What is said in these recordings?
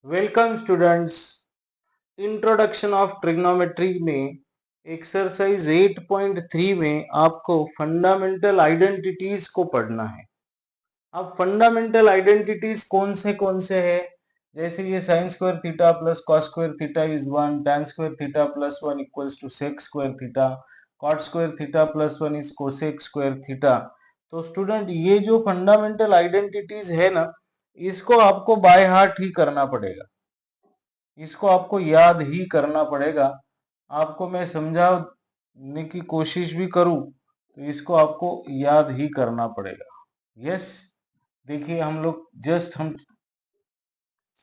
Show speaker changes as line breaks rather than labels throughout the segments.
Welcome students. Introduction of trigonometry में exercise 8.3 में आपको फंडामेंटल आइडेंटिटीज को पढ़ना है। अब फंडामेंटल आइडेंटिटीज कौन से है? जैसे ये sine square theta plus cos square theta is 1, tan square theta plus 1 equals to sec square theta, cot square theta plus 1 is cosec square theta. तो स्टूडेंट ये जो फंडामेंटल आइडेंटिटीज है ना, इसको आपको बाय हार्ट ही करना पड़ेगा, इसको आपको याद ही करना पड़ेगा। आपको मैं समझाने की कोशिश भी करूं तो इसको आपको याद ही करना पड़ेगा। यस, देखिए हम लोग हम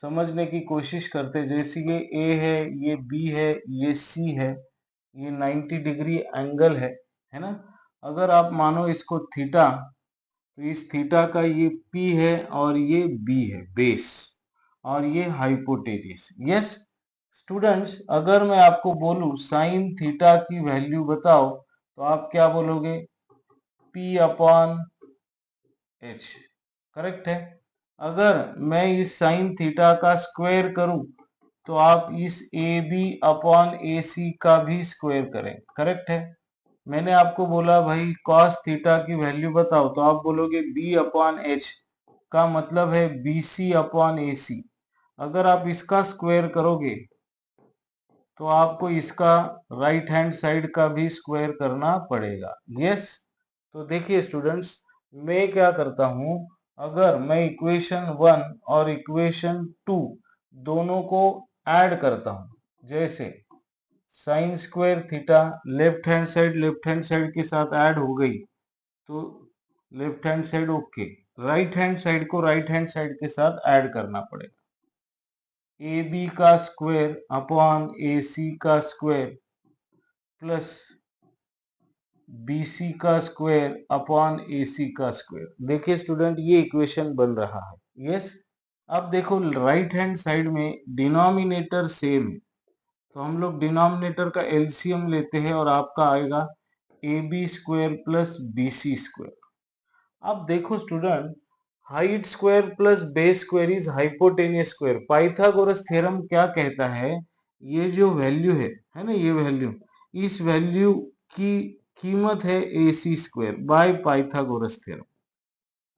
समझने की कोशिश करते, जैसे ये ए है, ये बी है, ये सी है, ये 90 डिग्री एंगल है ना। अगर आप मानो इसको थीटा, तो इस थीटा का ये पी है और ये बी है बेस, और ये हाइपोटेनिस। यस स्टूडेंट्स, अगर मैं आपको बोलूं साइन थीटा की वैल्यू बताओ तो आप क्या बोलोगे? पी अपॉन एच, करेक्ट है। अगर मैं इस साइन थीटा का स्क्वायर करूं तो आप इस ए बी अपॉन ए सी का भी स्क्वायर करें, करेक्ट है। मैंने आपको बोला भाई कॉस थीटा की वैल्यू बताओ तो आप बोलोगे बी अपॉन एच, का मतलब है बी सी अपॉन ए सी। अगर आप इसका स्क्वायर करोगे तो आपको इसका राइट हैंड साइड का भी स्क्वायर करना पड़ेगा। यस, तो देखिए स्टूडेंट्स, मैं क्या करता हूं, अगर मैं इक्वेशन 1 और इक्वेशन 2 दोनों को ऐड करता हूं, जैसे sign square theta left hand side के साथ ऐड हो गई तो left hand side okay, right hand side को राइट हैंड साइड के साथ ऐड करना पड़ेगा। ए बी का स्क्वायर अपॉन ए सी का स्क्वायर प्लस बी सी का स्क्वायर अपॉन ए सी का स्क्वायर। देखिए स्टूडेंट, ये इक्वेशन बन रहा है। यस, अब देखो राइट हैंड साइड में डिनोमिनेटर सेम है, तो हम लोग डिनोमिनेटर का एलसीएम लेते हैं और आपका आएगा A B square plus B C square. अब देखो student, height square plus base square is hypotenuse square. Pythagoras theorem क्या कहता है? ये जो वैल्यू है ना, ये वैल्यू, इस वैल्यू की कीमत है ए सी स्क्वायर बाय पाइथागोरस थ्योरम।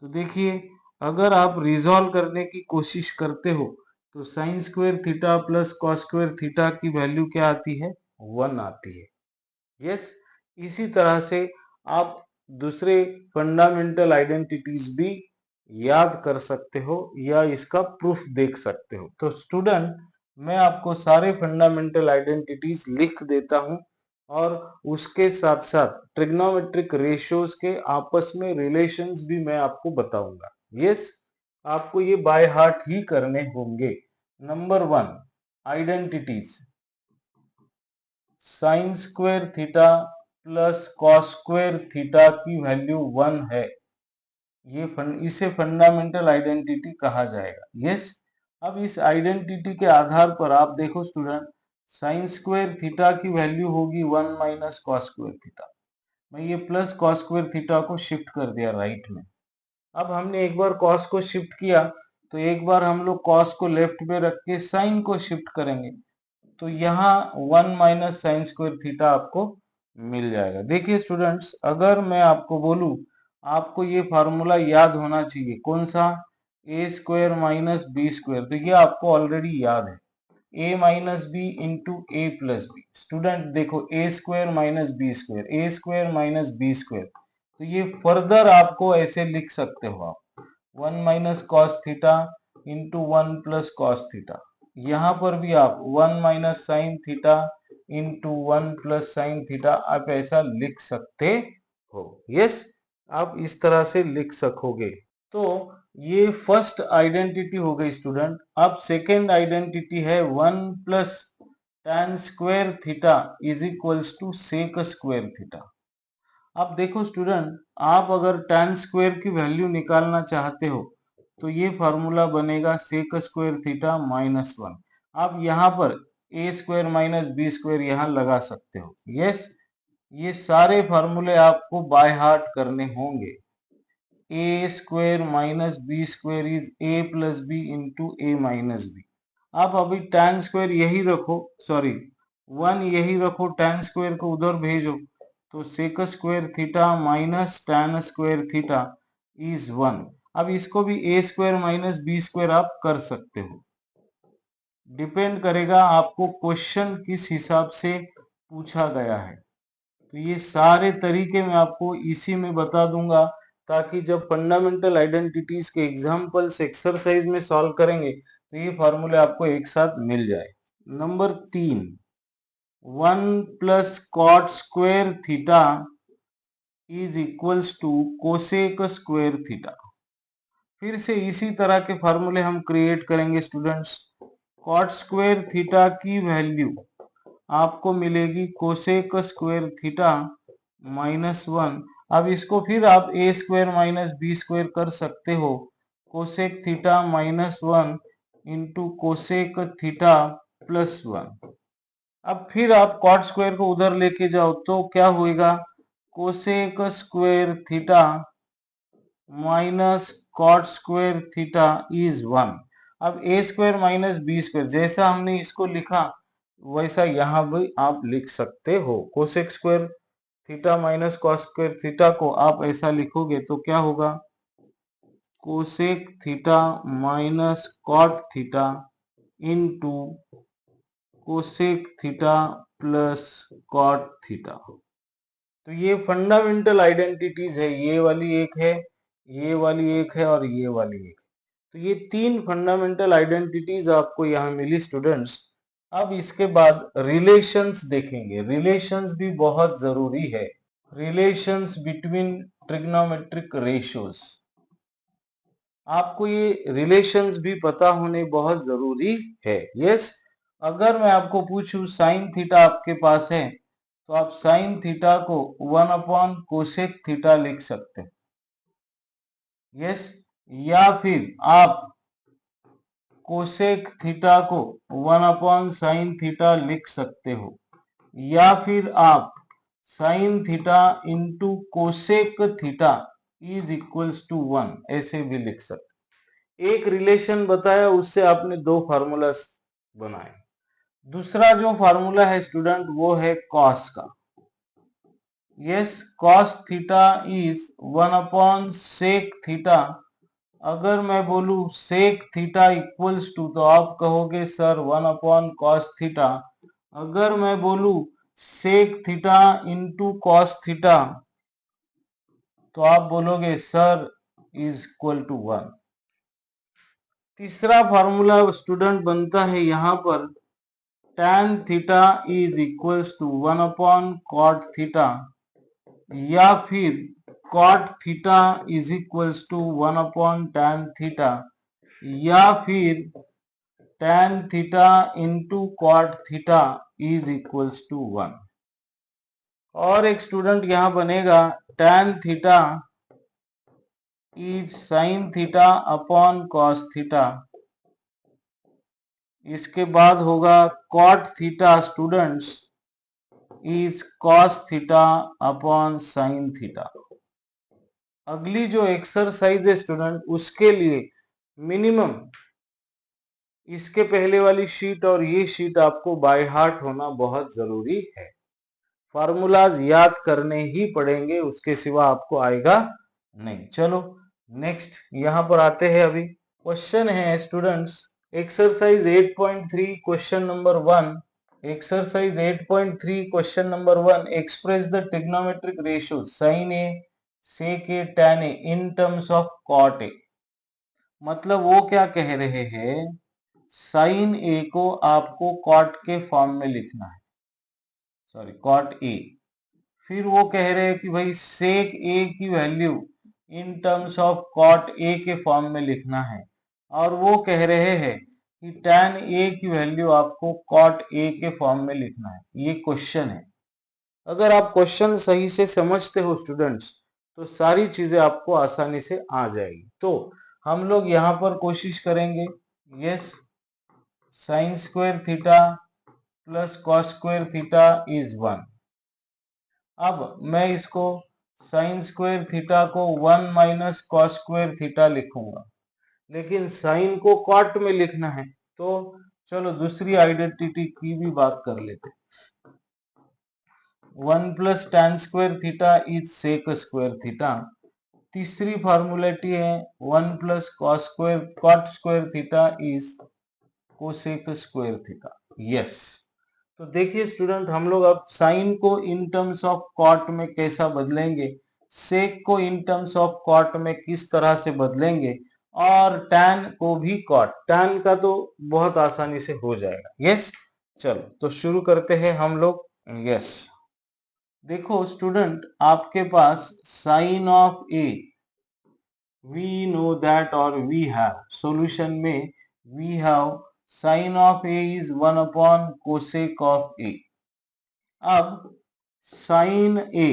तो देखिए, अगर आप रिजॉल्व करने की कोशिश करते हो तो sine square theta plus cos square theta की वैल्यू क्या आती है? 1 आती है। यस, इसी तरह से आप दूसरे फंडामेंटल आइडेंटिटीज भी याद कर सकते हो या इसका प्रूफ देख सकते हो। तो स्टूडेंट, मैं आपको सारे फंडामेंटल आइडेंटिटीज लिख देता हूं और उसके साथ साथ ट्रिग्नोमेट्रिक रेशियोज के आपस में रिलेशंस भी मैं आपको बताऊंगा। यस, आपको ये बाय हार्ट ही करने होंगे। Number 1, identities. Sign square theta plus cos square theta की वैल्यू 1 है, इसे फंडामेंटल आइडेंटिटी कहा जाएगा। यस, अब इस आइडेंटिटी के आधार पर आप देखो स्टूडेंट, साइन स्क्वायर थीटा की वैल्यू होगी 1 माइनस कॉस स्क्वायर थीटा। मैं ये प्लस कॉस स्क्वायर थीटा को शिफ्ट कर दिया राइट में। अब हमने एक बार कॉस को शिफ्ट किया तो एक बार हम लोग कॉस को लेफ्ट में रख के साइन को शिफ्ट करेंगे, तो यहाँ 1 माइनस साइन स्क्वायर थीटा आपको मिल जाएगा। देखिए स्टूडेंट्स, अगर मैं आपको बोलूं, आपको ये फार्मूला याद होना चाहिए, कौन सा? ए स्क्वायर माइनस बी स्क्वायर, तो ये आपको ऑलरेडी याद है, ए minus B into A plus B. Student देखो, ए स्क्वायर माइनस बी स्क्वायर, ए स्क्वायर माइनस बी स्क्वायर, तो ये फर्दर आपको ऐसे लिख सकते हो आप, 1 minus cos theta into 1 plus cos theta. यहाँ पर भी आप 1 minus sine theta into 1 plus sine theta आप ऐसा लिख सकते हो। यस, आप इस तरह से लिख सकोगे। तो ये फर्स्ट आइडेंटिटी हो गई स्टूडेंट। अब सेकेंड आइडेंटिटी है 1 plus tan square theta is equals to sec square theta. अब देखो स्टूडेंट, आप अगर tan स्क्वायर की वैल्यू निकालना चाहते हो तो ये फॉर्मूला बनेगा सेक स्क्वायर थीटा माइनस 1। आप यहाँ पर ए स्क्वायर माइनस बी स्क्वायर यहाँ लगा सकते हो। यस, ये सारे फॉर्मूले आपको बाय हार्ट करने होंगे। A square minus B square is A plus B into A minus B. आप अभी tan स्क्वायर यही रखो, सॉरी 1 यही रखो, tan स्क्वायर को उधर भेजो, तो sec square theta minus tan square theta is 1। अब इसको भी a square minus b square आप कर सकते हो, डिपेंड करेगा आपको क्वेश्चन किस हिसाब से पूछा गया है। तो ये सारे तरीके मैं आपको इसी में बता दूंगा, ताकि जब फंडामेंटल आइडेंटिटीज के एग्जांपल्स एक्सरसाइज में सॉल्व करेंगे तो ये फॉर्मूले आपको एक साथ मिल जाए। Number 3, 1 plus cot square theta is equals to cosec square theta. फिर से इसी तरह के फॉर्मूले हम क्रिएट करेंगे स्टूडेंट्स। कॉट स्क्वायर थीटा की वैल्यू आपको मिलेगी कोसेक स्क्वायर थीटा माइनस 1। अब इसको फिर आप ए स्क्वायर माइनस बी स्क्वायर कर सकते हो, cosec theta minus 1 into cosec theta plus 1। अब फिर आप कॉट स्क्वायर को उधर लेके जाओ तो क्या होएगा, cosec square theta minus cot square theta is 1। अब A square minus B square जैसा हमने इसको लिखा वैसा यहाँ भी आप लिख सकते हो। Cosec square theta minus cos square theta को आप ऐसा लिखोगे तो क्या होगा, cosec theta minus cot theta into cosec theta plus cot theta. तो ये फंडामेंटल आइडेंटिटीज है, ये वाली एक है, ये वाली एक है और ये वाली एक है। तो ये 3 फंडामेंटल आइडेंटिटीज आपको यहाँ मिली स्टूडेंट्स। अब इसके बाद रिलेशंस देखेंगे, रिलेशंस भी बहुत जरूरी है, रिलेशंस बिटवीन ट्रिग्नोमेट्रिक रेशियोज। आपको ये रिलेशंस भी पता होने बहुत जरूरी है। यस, अगर मैं आपको पूछूं साइन थीटा आपके पास है तो आप साइन थीटा को 1 अपॉन कोसेक थीटा लिख सकते हैं। यस, या फिर आप कोसेक थीटा को 1 अपॉन साइन थीटा लिख सकते हो, या फिर आप sine theta into cosec theta is equals to 1 ऐसे भी लिख सकते। एक रिलेशन बताया, उससे आपने 2 फार्मूलास बनाए। दूसरा जो फार्मूला है स्टूडेंट वो है कॉस का। Yes, cos theta is 1 upon sec theta. अगर मैं बोलूं सेक थीटा इक्वल्स टू, तो आप कहोगे सर 1 अपॉन कॉस थीटा। अगर मैं बोलूं sec theta into cos theta तो आप बोलोगे सर इज इक्वल टू 1। तीसरा फार्मूला स्टूडेंट बनता है यहाँ पर tan theta is equals to 1 upon cot theta, या फिर cot theta is equals to 1 upon tan theta, या फिर tan theta into cot theta is equals to 1। और एक स्टूडेंट यहां बनेगा tan theta is sine theta upon cos theta. इसके बाद होगा cot theta students is cos theta upon sine theta. अगली जो एक्सरसाइज है स्टूडेंट उसके लिए मिनिमम इसके पहले वाली शीट और ये शीट आपको बाय हार्ट होना बहुत जरूरी है। फार्मूलाज याद करने ही पड़ेंगे, उसके सिवा आपको आएगा नहीं। चलो नेक्स्ट यहां पर आते हैं। अभी क्वेश्चन है students exercise 8.3 question number 1। Exercise 8.3 question number 1, express the trigonometric ratio sine A sec A tan A in terms of cot A. मतलब वो क्या कह रहे हैं, साइन ए को आपको कॉट के फॉर्म में लिखना है, सॉरी कॉट ए। फिर वो कह रहे हैं कि भाई सेक ए की value in terms of cot A के फॉर्म में लिखना है, और वो कह रहे हैं कि tan ए की वैल्यू आपको कॉट ए के फॉर्म में लिखना है। ये क्वेश्चन है। अगर आप क्वेश्चन सही से समझते हो स्टूडेंट्स तो सारी चीजें आपको आसानी से आ जाएगी। तो हम लोग यहाँ पर कोशिश करेंगे। Yes, sign square theta plus cos square theta is 1। अब मैं इसको साइन स्क्वायर थीटा को 1 माइनस कॉस स्क्वायर थीटा लिखूंगा, लेकिन साइन को कॉट में लिखना है तो चलो दूसरी आइडेंटिटी की भी बात कर लेते। 1 plus tan square theta is sec square theta. तीसरी फॉर्मूलेटी है 1 plus cot square theta is cosec square theta. Yes, तो देखिए स्टूडेंट, हम लोग अब साइन को इन टर्म्स ऑफ कॉट में कैसा बदलेंगे, सेक को इन टर्म्स ऑफ कॉट में किस तरह से बदलेंगे, और टैन को भी कॉट। टैन का तो बहुत आसानी से हो जाएगा। यस, चलो तो शुरू करते हैं हम लोग। यस, देखो स्टूडेंट, आपके पास sine of A, we know that, और वी हैव सॉल्यूशन में we have sine of A is 1 upon cosec of A. अब sine A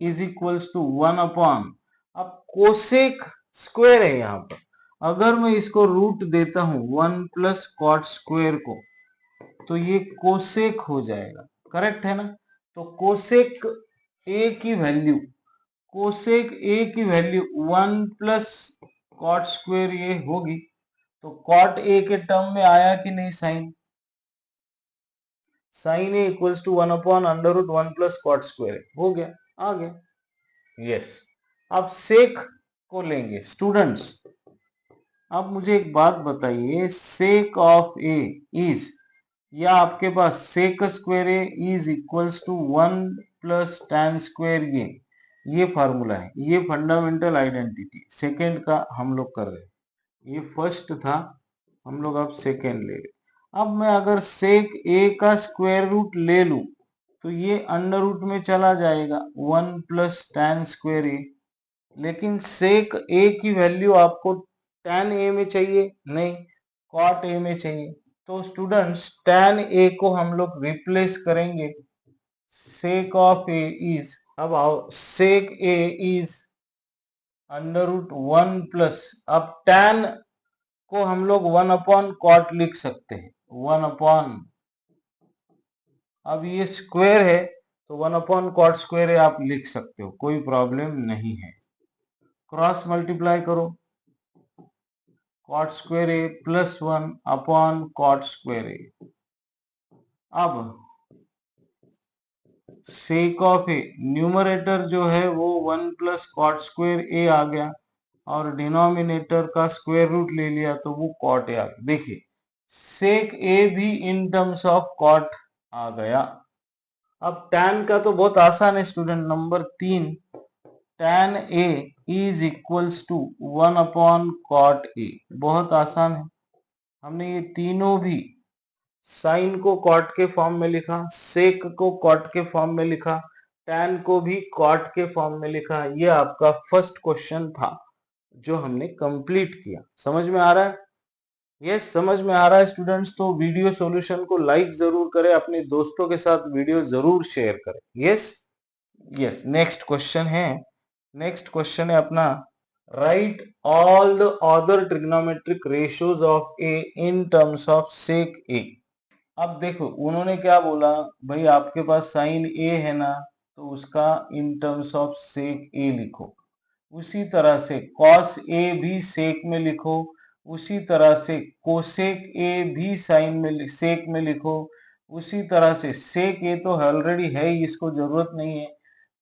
is equals to 1 upon, अब कोसेक स्क्वायर है यहां पर, अगर मैं इसको रूट देता हूं 1 प्लस कॉट स्क्वायर को, तो ये कोसेक हो जाएगा। करेक्ट है ना? तो कोसेक ए की वैल्यू, कोसेक ए की वैल्यू 1 प्लस कॉट स्क्वायर ये होगी। तो कॉट ए के टर्म में आया कि नहीं sine? Sine A equals to 1 upon under root 1 plus cot square हो गया, आ गया। यस, अब सेक को लेंगे स्टूडेंट्स। अब मुझे एक बात बताइए, सेक ऑफ ए इज, या आपके पास sec square A is equals to 1 plus tan square ये फार्मूला है, ये फंडामेंटल आइडेंटिटी सेकेंड का हम लोग कर रहे हैं। ये फर्स्ट था, हम लोग अब सेकेंड ले रहे। अब मैं अगर सेक ए का स्क्वायर रूट ले लूं तो ये अंडर रूट में चला जाएगा 1 प्लस टैन स्क्वायर ए। लेकिन सेक ए की वैल्यू आपको टैन ए में चाहिए नहीं, कॉट ए में चाहिए। तो स्टूडेंट्स, टैन ए को हम लोग रिप्लेस करेंगे सेक ऑफ ए इज, अब आओ, सेक ए इज अंडर रूट 1 प्लस, अब टैन को हम लोग 1 अपॉन कॉट लिख सकते हैं, 1 अपॉन, अब ये स्क्वायर है तो 1 अपॉन कॉट स्क्वायर है, आप लिख सकते हो, कोई प्रॉब्लम नहीं है। क्रॉस मल्टीप्लाई करो, cot square A plus 1 upon cot square A. अब सेक ऑफ ए, न्यूमरेटर जो है वो 1 प्लस कॉट स्क्वायर ए आ गया, और डिनोमिनेटर का स्क्वायर रूट ले लिया तो वो कॉट ए आ गया। देखिए, सेक ए भी इन टर्म्स ऑफ कॉट आ गया। अब टैन का तो बहुत आसान है student, number 3, tan A is equals to 1 upon cot A, बहुत आसान है। हमने ये तीनों भी, साइन को कॉट के फॉर्म में लिखा, सेक को कॉट के फॉर्म में लिखा, टैन को भी कॉट के फॉर्म में लिखा। ये आपका फर्स्ट क्वेश्चन था जो हमने कंप्लीट किया। समझ में आ रहा है? यस, समझ में आ रहा है स्टूडेंट्स? तो वीडियो सॉल्यूशन को लाइक जरूर करें, अपने दोस्तों के साथ वीडियो जरूर शेयर करें। यस यस, नेक्स्ट क्वेश्चन है, नेक्स्ट क्वेश्चन है अपना, write all the other trigonometric ratios of A in terms of sec A. अब देखो उन्होंने क्या बोला, भाई आपके पास साइन ए है ना, तो उसका इन टर्म्स ऑफ सेक ए लिखो। उसी तरह से कॉस ए भी सेक में लिखो, उसी तरह से कोसेक ए भी साइन में सेक में लिखो, उसी तरह से सेक ए तो ऑलरेडी है ही, इसको जरूरत नहीं है।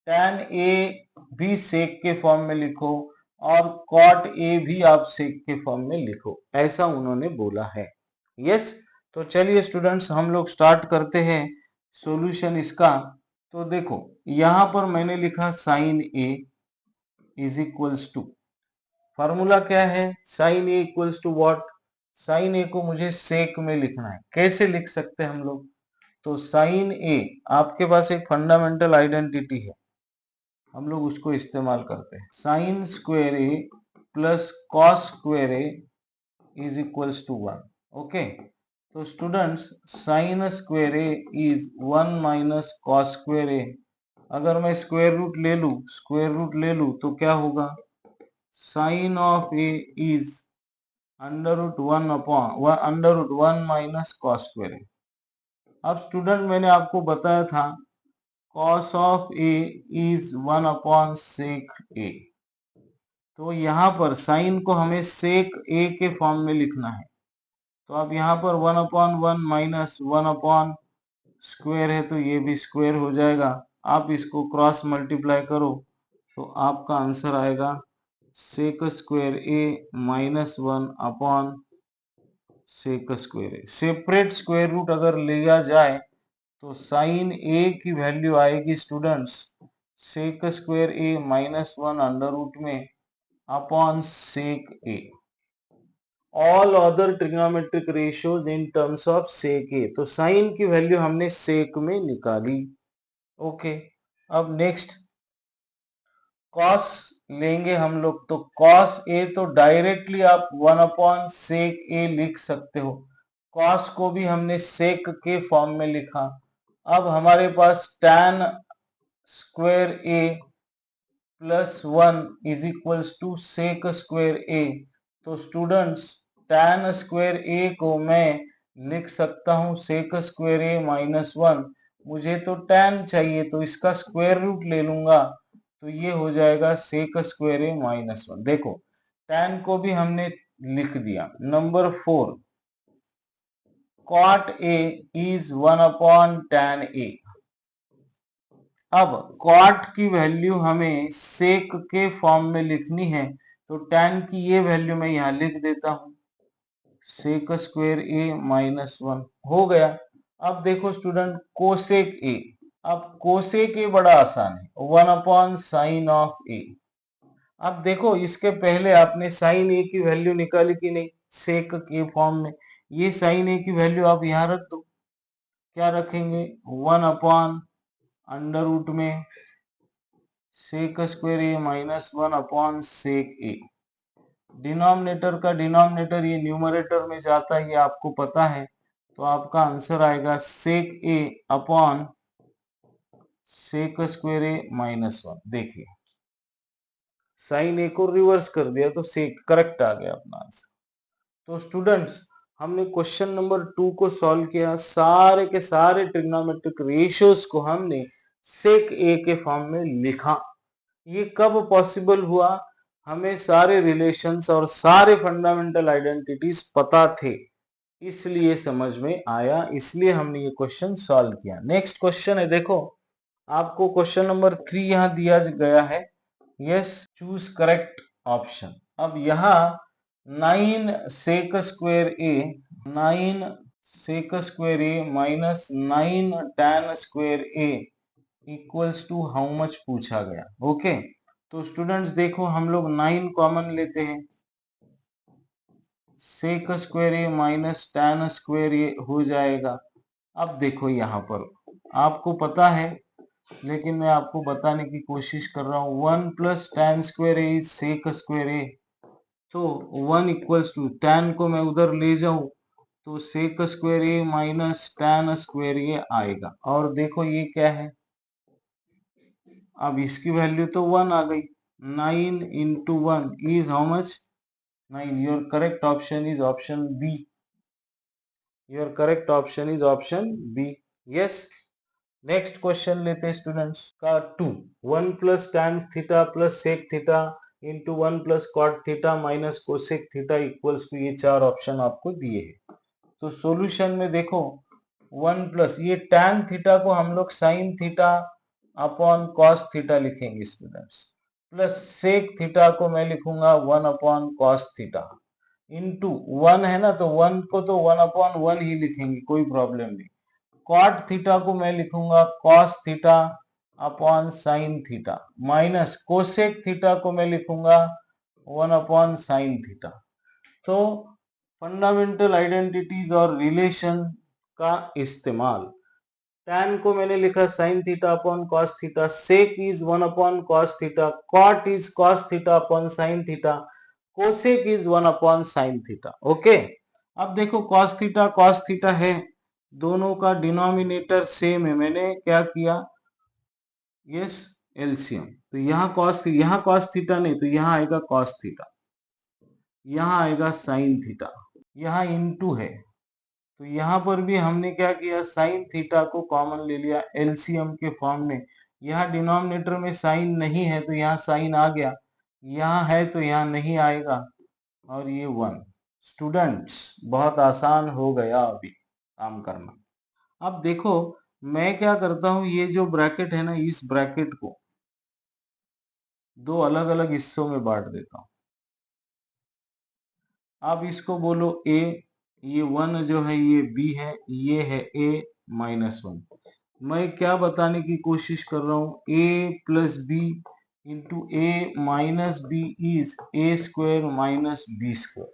टैन ए भी सेक के फॉर्म में लिखो, और कॉट ए भी आप सेक के फॉर्म में लिखो, ऐसा उन्होंने बोला है। यस, तो चलिए स्टूडेंट्स, हम लोग स्टार्ट करते हैं सॉल्यूशन इसका। तो देखो यहां पर मैंने लिखा sine A is equals to, formula क्या है, sine A equals to what, sine A को मुझे सेक में लिखना है। कैसे लिख सकते हैं हम लोग? तो साइन ए, आपके पास एक फंडामेंटल आइडेंटिटी है, हम लोग उसको इस्तेमाल करते हैं। Sine square A plus cos square A is equals to 1। Okay, तो students, sine square A is 1 minus cos square A. अगर मैं स्क्वायर रूट ले लूं, स्क्वायर रूट ले लूं तो क्या होगा, sine of A is under root 1 upon under root 1 minus cos square A. अब स्टूडेंट, मैंने आपको बताया था cos of A is 1 upon sec A, तो यहां पर साइन को हमें सेक ए के फॉर्म में लिखना है। तो अब यहाँ पर 1/1 माइनस 1/, स्क्वायर है तो ये भी स्क्वायर हो जाएगा। आप इसको क्रॉस मल्टीप्लाई करो तो आपका आंसर आएगा sec square A -1/, sec square A. Separate square root अगर लिया जाए तो साइन ए की वैल्यू आएगी students sec square A -1 under root में upon sec A. All other trigonometric ratios in terms of sec A. तो sine की value हमने सेक में निकाली। ओके, अब नेक्स्ट कॉस लेंगे हम लोग। तो कॉस ए तो डायरेक्टली आप 1/सेक ए लिख सकते हो। कॉस को भी हमने सेक के फॉर्म में लिखा। अब हमारे पास tan square A +1 is equals to sec square A. तो स्टूडेंट्स tan स्क्वायर ए को मैं लिख सकता हूं सेक स्क्वायर ए -1। मुझे तो tan चाहिए तो इसका स्क्वायर रूट ले लूंगा तो ये हो जाएगा सेक स्क्वायर ए -1। देखो tan को भी हमने लिख दिया। Number 4 cot a is 1/tan a। अब cot की वैल्यू हमें सेक के फॉर्म में लिखनी है तो tan की ये वैल्यू मैं यहां लिख देता हूं सेक स्क्वायर ए -1 हो गया। अब देखो स्टूडेंट कोसेक ए। अब कोसेक ए बड़ा आसान है 1/sin ऑफ ए। अब देखो इसके पहले आपने साइन ए की वैल्यू निकाली कि नहीं सेक के फॉर्म में। ये साइन ए की वैल्यू आप यहां रख दो। क्या रखेंगे 1/, अंडर रूट में सेक square A -1 sec A. Denominator का डिनोमिनेटर ये न्यूमरेटर में जाता है, ये आपको पता है। तो आपका आंसर आएगा सेक ए अपॉन सेक स्क्वायर ए -1। देखिए साइन ए को रिवर्स कर दिया तो सेक करेक्ट आ गया अपना आंसर। तो स्टूडेंट्स हमने क्वेश्चन नंबर 2 को सॉल्व किया। सारे के सारे ट्रिग्नोमेट्रिक रेशियोज को हमने सेक ए के फॉर्म में लिखा। ये कब पॉसिबल हुआ? हमें सारे रिलेशंस और सारे फंडामेंटल आइडेंटिटीज पता थे, इसलिए समझ में आया, इसलिए हमने ये क्वेश्चन सॉल्व किया। नेक्स्ट क्वेश्चन है, देखो आपको क्वेश्चन नंबर 3 यहां दिया गया है। Yes, choose correct option. अब यहाँ 9 sec square A -9 tan square A equals to how much पूछा गया। ओके, तो स्टूडेंट्स देखो हम लोग 9 कॉमन लेते हैं। सेक स्क्वायर ए -tan स्क्वायर ए हो जाएगा। अब देखो यहाँ पर आपको पता है लेकिन मैं आपको बताने की कोशिश कर रहा हूँ। 1 + tan square A is sec square A. तो 1 इक्वल्स टू tan को मैं उधर ले जाऊं तो सेक स्क्वायर ए -tan स्क्वायर ए आएगा। और देखो ये क्या है, अब इसकी वैल्यू तो 1 आ गई। 9 × 1 is how much 9। Your correct option is option B. Your correct option is option B. Yes, next question लेते हैं स्टूडेंट्स का 2। 1 + tan theta + sec theta × 1 + cot theta - cosec theta equals to, ये 4 ऑप्शन आपको दिए हैं। तो सॉल्यूशन में देखो 1 प्लस ये tan थीटा को हम लोग sin theta upon cos theta लिखेंगे स्टूडेंट्स, प्लस सेक थीटा को मैं लिखूंगा 1/cos थीटा इंटू 1 है ना, तो 1 को तो 1/1 ही लिखेंगे, कोई प्रॉब्लम नहीं। cot थीटा को मैं लिखूंगा cos theta upon sin theta minus cosec theta को मैं लिखूंगा 1/sin थीटा। तो फंडामेंटल आइडेंटिटीज और रिलेशन का इस्तेमाल, tan को मैंने लिखा sin theta upon cos theta, sec is 1/cos theta, cot is cos theta upon sin theta, cosec is 1/sin theta. Okay, अब देखो cos थीटा है, दोनों का डिनोमिनेटर सेम है, मैंने क्या किया, यस एलसीएम। तो यहाँ cos थीटा नहीं, तो यहाँ आएगा cos थीटा, यहाँ आएगा sin थीटा, यहाँ इनटू है, तो यहाँ पर भी हमने क्या किया, sin थीटा को कॉमन ले लिया एलसीएम के फॉर्म में। यहाँ डिनोमिनेटर में साइन नहीं है तो यहाँ साइन आ गया, यहाँ है तो यहाँ नहीं आएगा, और ये 1। स्टूडेंट्स बहुत आसान हो गया अभी काम करना। अब देखो मैं क्या करता हूं, ये जो ब्रैकेट है ना, इस ब्रैकेट को दो अलग अलग हिस्सों में बांट देता हूं। अब इसको बोलो ए, ये 1 जो है ये बी है, ये है ए -1। मैं क्या बताने की कोशिश कर रहा हूं, A plus B into A minus B is A square minus B square.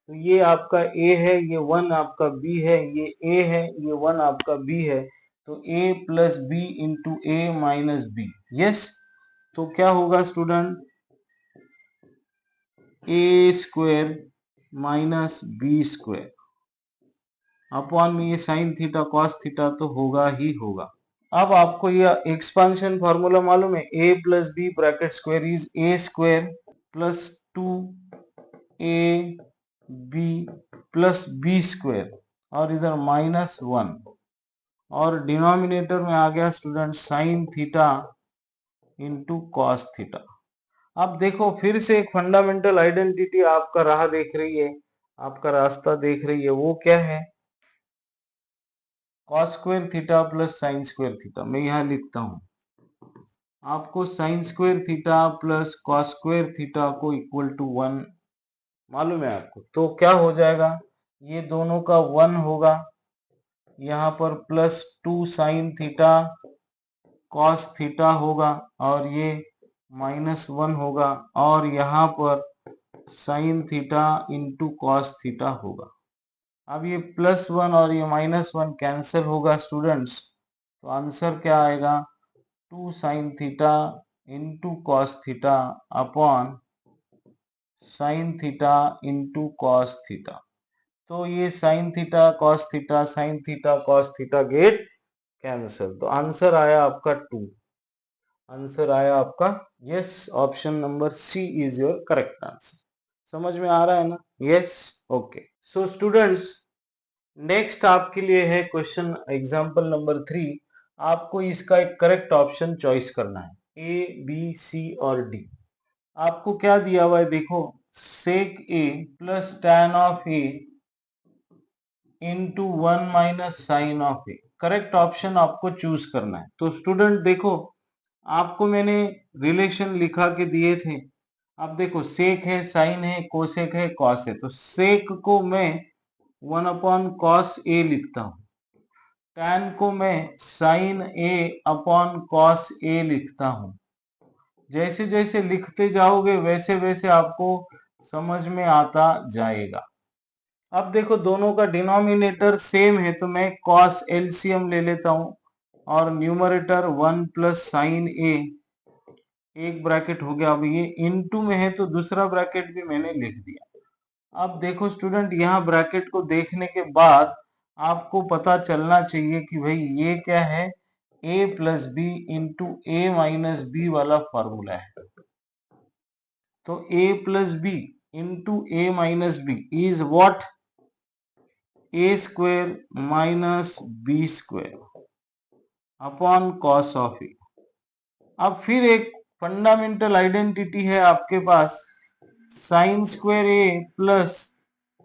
तो ये आपका ए है, ये 1 आपका बी है, ये ए है, ये 1 आपका बी है। तो A plus B into A minus B, yes. तो क्या होगा student, A square minus B square upon में ये साइन थीटा कॉस थीटा तो होगा ही होगा। अब आपको यह एक्सपांशन फॉर्मूला मालूम है, A plus B bracket square is A square plus 2 A B plus B square और इधर -1 और डिनोमिनेटर में आ गया student sine theta into cos theta. अब देखो फिर से एक फंडामेंटल आइडेंटिटी आपका राह देख रही है, आपका रास्ता देख रही है, वो क्या है, cos square theta plus sine square theta. मैं यहां लिखता हूं, आपको sign square theta plus cos square theta को इक्वल टू 1 मालूम है आपको। तो क्या हो जाएगा, ये दोनों का 1 होगा, यहाँ पर plus 2 sine theta cos theta होगा और ये -1 होगा और यहाँ पर sign theta into cos theta होगा। अब ये +1 और ये -1 कैंसिल होगा स्टूडेंट्स, तो आंसर क्या आएगा, 2 sine theta into cos theta upon sine theta into cos theta. तो ये sine theta cos theta sine theta cos theta get cancel, तो आंसर आया आपका 2। आंसर आया आपका yes, option number C is your correct answer. समझ में आ रहा है ना, yes, okay. So students next आपके लिए है क्वेश्चन एग्जांपल नंबर 3। आपको इसका एक करेक्ट ऑप्शन चॉइस करना है, ए बी सी और डी। आपको क्या दिया हुआ है, देखो sec A plus tan of A into 1 minus sine of A. Correct option आपको चूज करना है। तो स्टूडेंट देखो आपको मैंने रिलेशन लिखा के दिए थे। अब देखो सेक है, साइन है, कोसेक है, कॉस है। तो सेक को मैं 1 अपॉन कॉस ए लिखता हूं, टैन को मैं साइन ए अपॉन कॉस ए लिखता हूं। जैसे जैसे लिखते जाओगे वैसे वैसे आपको समझ में आता जाएगा। अब देखो दोनों का डिनोमिनेटर सेम है तो मैं कॉस एलसीएम ले लेता हूं और न्यूमरेटर 1 प्लस साइन ए, एक ब्रैकेट हो गया। अब ये इनटू में है तो दूसरा ब्रैकेट भी मैंने लिख दिया। अब देखो स्टूडेंट यहाँ ब्रैकेट को देखने के बाद आपको पता चलना चाहिए कि भाई ये क्या है, a plus B into A minus B वाला फॉर्मूला है। तो a plus B into A minus B is what, A square minus B square upon cos of A. अब फिर एक फंडामेंटल आइडेंटिटी है आपके पास, sine square A plus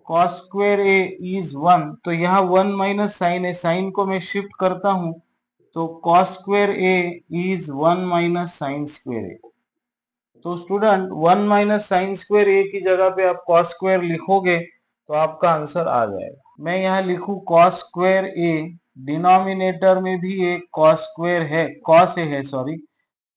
cos square A is 1। तो यहाँ 1 माइनस साइन है, साइन को मैं शिफ्ट करता हूं तो cos square A is 1 minus sine square A. तो student 1 minus sine square A की जगह पे आप कॉस स्क्वायर लिखोगे तो आपका आंसर आ जाएगा। मैं यहाँ लिखूं कॉस स्क्वायर ए, डिनोमिनेटर में भी एक कॉस स्क्वायर है, कॉस ए है सॉरी,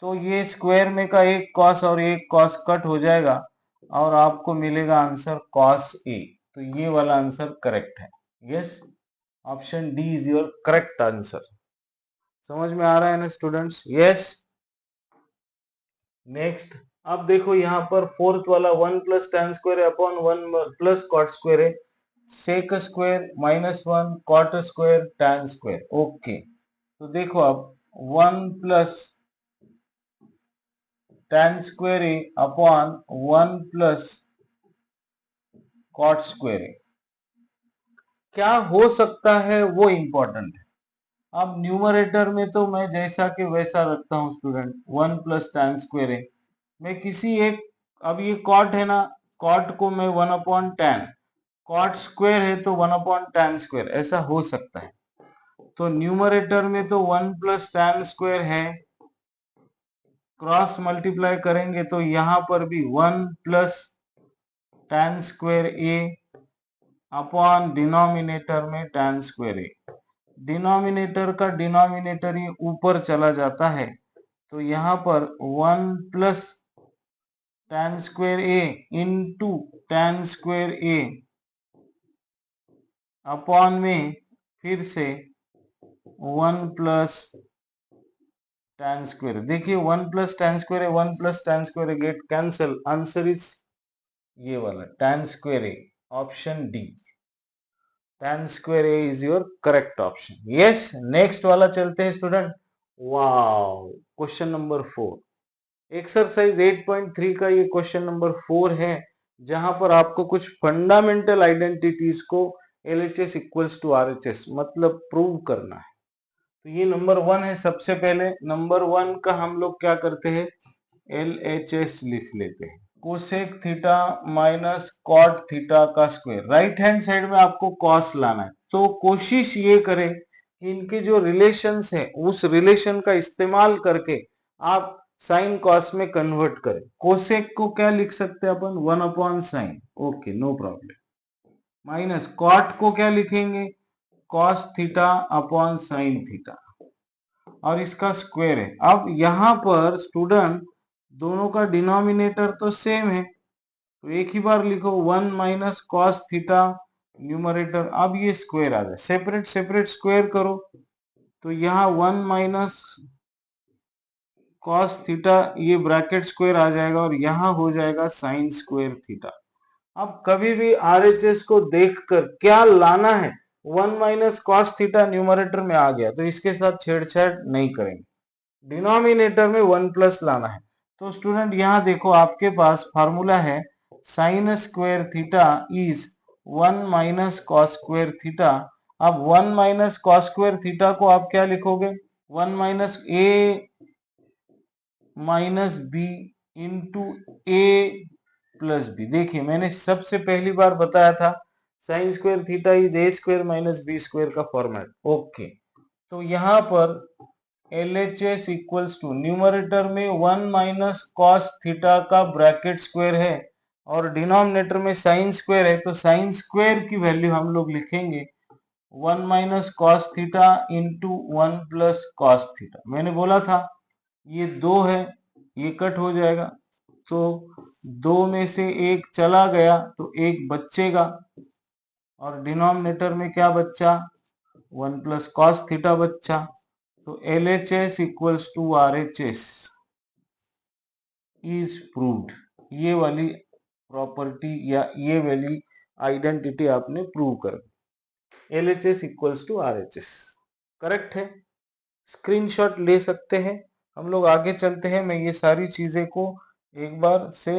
तो ये स्क्वायर में का एक कॉस और एक कॉस कट हो जाएगा और आपको मिलेगा आंसर कॉस ए। तो ये वाला आंसर करेक्ट है, yes, option D is your correct answer. समझ में आ रहा है ना स्टूडेंट्स, यस। नेक्स्ट अब देखो यहाँ पर फोर्थ वाला 1 plus tan square upon 1 plus cot square है, sec square -1 cot square tan square. Okay, तो देखो अब 1 plus tan square A upon 1 plus cot square A क्या हो सकता है वो इंपॉर्टेंट है। अब न्यूमरेटर में तो मैं जैसा कि वैसा रखता हूं स्टूडेंट, 1 प्लस टैन स्क्वायर ए। मैं किसी एक, अब ये कॉट है ना, कॉट को मैं 1/tan, कॉट स्क्वायर है तो 1/tan स्क्वायर, ऐसा हो सकता है। तो न्यूमरेटर में तो 1 प्लस tan स्क्वायर है, क्रॉस मल्टीप्लाई करेंगे तो यहां पर भी 1 plus tan square A upon denominator में tan स्क्वायर ए। डिनोमिनेटर का डिनोमिनेटर ये ऊपर चला जाता है, तो यहां पर 1 plus tan square A into tan square A upon में फिर से 1 प्लस tan स्क्वायर। देखिए 1 प्लस tan स्क्वायर है, 1 plus tan square get cancel, answer is ये वाला tan square A, option D. tan square A is your correct option. Yes, next वाला चलते हैं student. Wow, question number 4, exercise 8.3 का ये question number 4 है, जहां पर आपको कुछ फंडामेंटल आइडेंटिटीज को LHS इक्वल्स टू RHS मतलब प्रूव करना है। तो ये नंबर 1 है। सबसे पहले नंबर 1 का हम लोग क्या करते हैं, LHS लिख लेते हैं। Cosec theta minus cot theta का स्क्वायर, राइट हैंड साइड में आपको कॉस लाना है, तो कोशिश ये करें कि इनके जो रिलेशंस है उस रिलेशन का इस्तेमाल करके आप साइन कॉस में कन्वर्ट करें। कोसेक को क्या लिख सकते हैं अपन, 1/sin, okay no problem. Minus cot को क्या लिखेंगे, cos theta upon sine theta, और इसका स्क्वायर है। अब यहां पर स्टूडेंट दोनों का डिनोमिनेटर तो सेम है, तो एक ही बार लिखो 1 माइनस कॉस थीटा न्यूमरेटर। अब ये स्क्वायर आ जाए, सेपरेट सेपरेट स्क्वायर करो, तो यहाँ 1 माइनस कॉस थीटा ये ब्रैकेट स्क्वायर आ जाएगा, और यहाँ हो जाएगा साइन स्क्वायर थीटा। अब कभी भी RHS को देखकर क्या लाना है, 1 माइनस कॉस थीटा न्यूमरेटर में आ गया तो इसके साथ छेड़छाड़ नहीं करेंगे, डिनोमिनेटर में 1 प्लस लाना है। तो स्टूडेंट यहाँ देखो आपके पास फार्मूला है sign square theta is 1 minus cos square theta. अब 1 माइनस कॉस स्क्वायर थीटा को आप क्या लिखोगे, 1 minus A minus B into A plus B. देखिए मैंने सबसे पहली बार बताया था sine square theta is A square minus B square का फॉर्मेट, ओके। तो यहाँ पर LHS इक्वल्स टू न्यूमरेटर में 1 माइनस कॉस थीटा का ब्रैकेट स्क्वायर है, और डिनोमिनेटर में साइन स्क्वायर है, तो साइन स्क्वायर की वैल्यू हम लोग लिखेंगे 1 minus cos theta into 1 plus cos theta. मैंने बोला था ये 2 है, ये कट हो जाएगा, तो 2 में से एक चला गया तो एक बचेगा, और डिनोमिनेटर में क्या बच्चा, 1 प्लस कॉस थीटा बच्चा। तो LHS equals to RHS is proved. ये वाली प्रॉपर्टी या ये वाली आइडेंटिटी आपने प्रूव कर, LHS equals to RHS correct है। स्क्रीनशॉट ले सकते हैं। हम लोग आगे चलते हैं, मैं ये सारी चीजें को एक बार से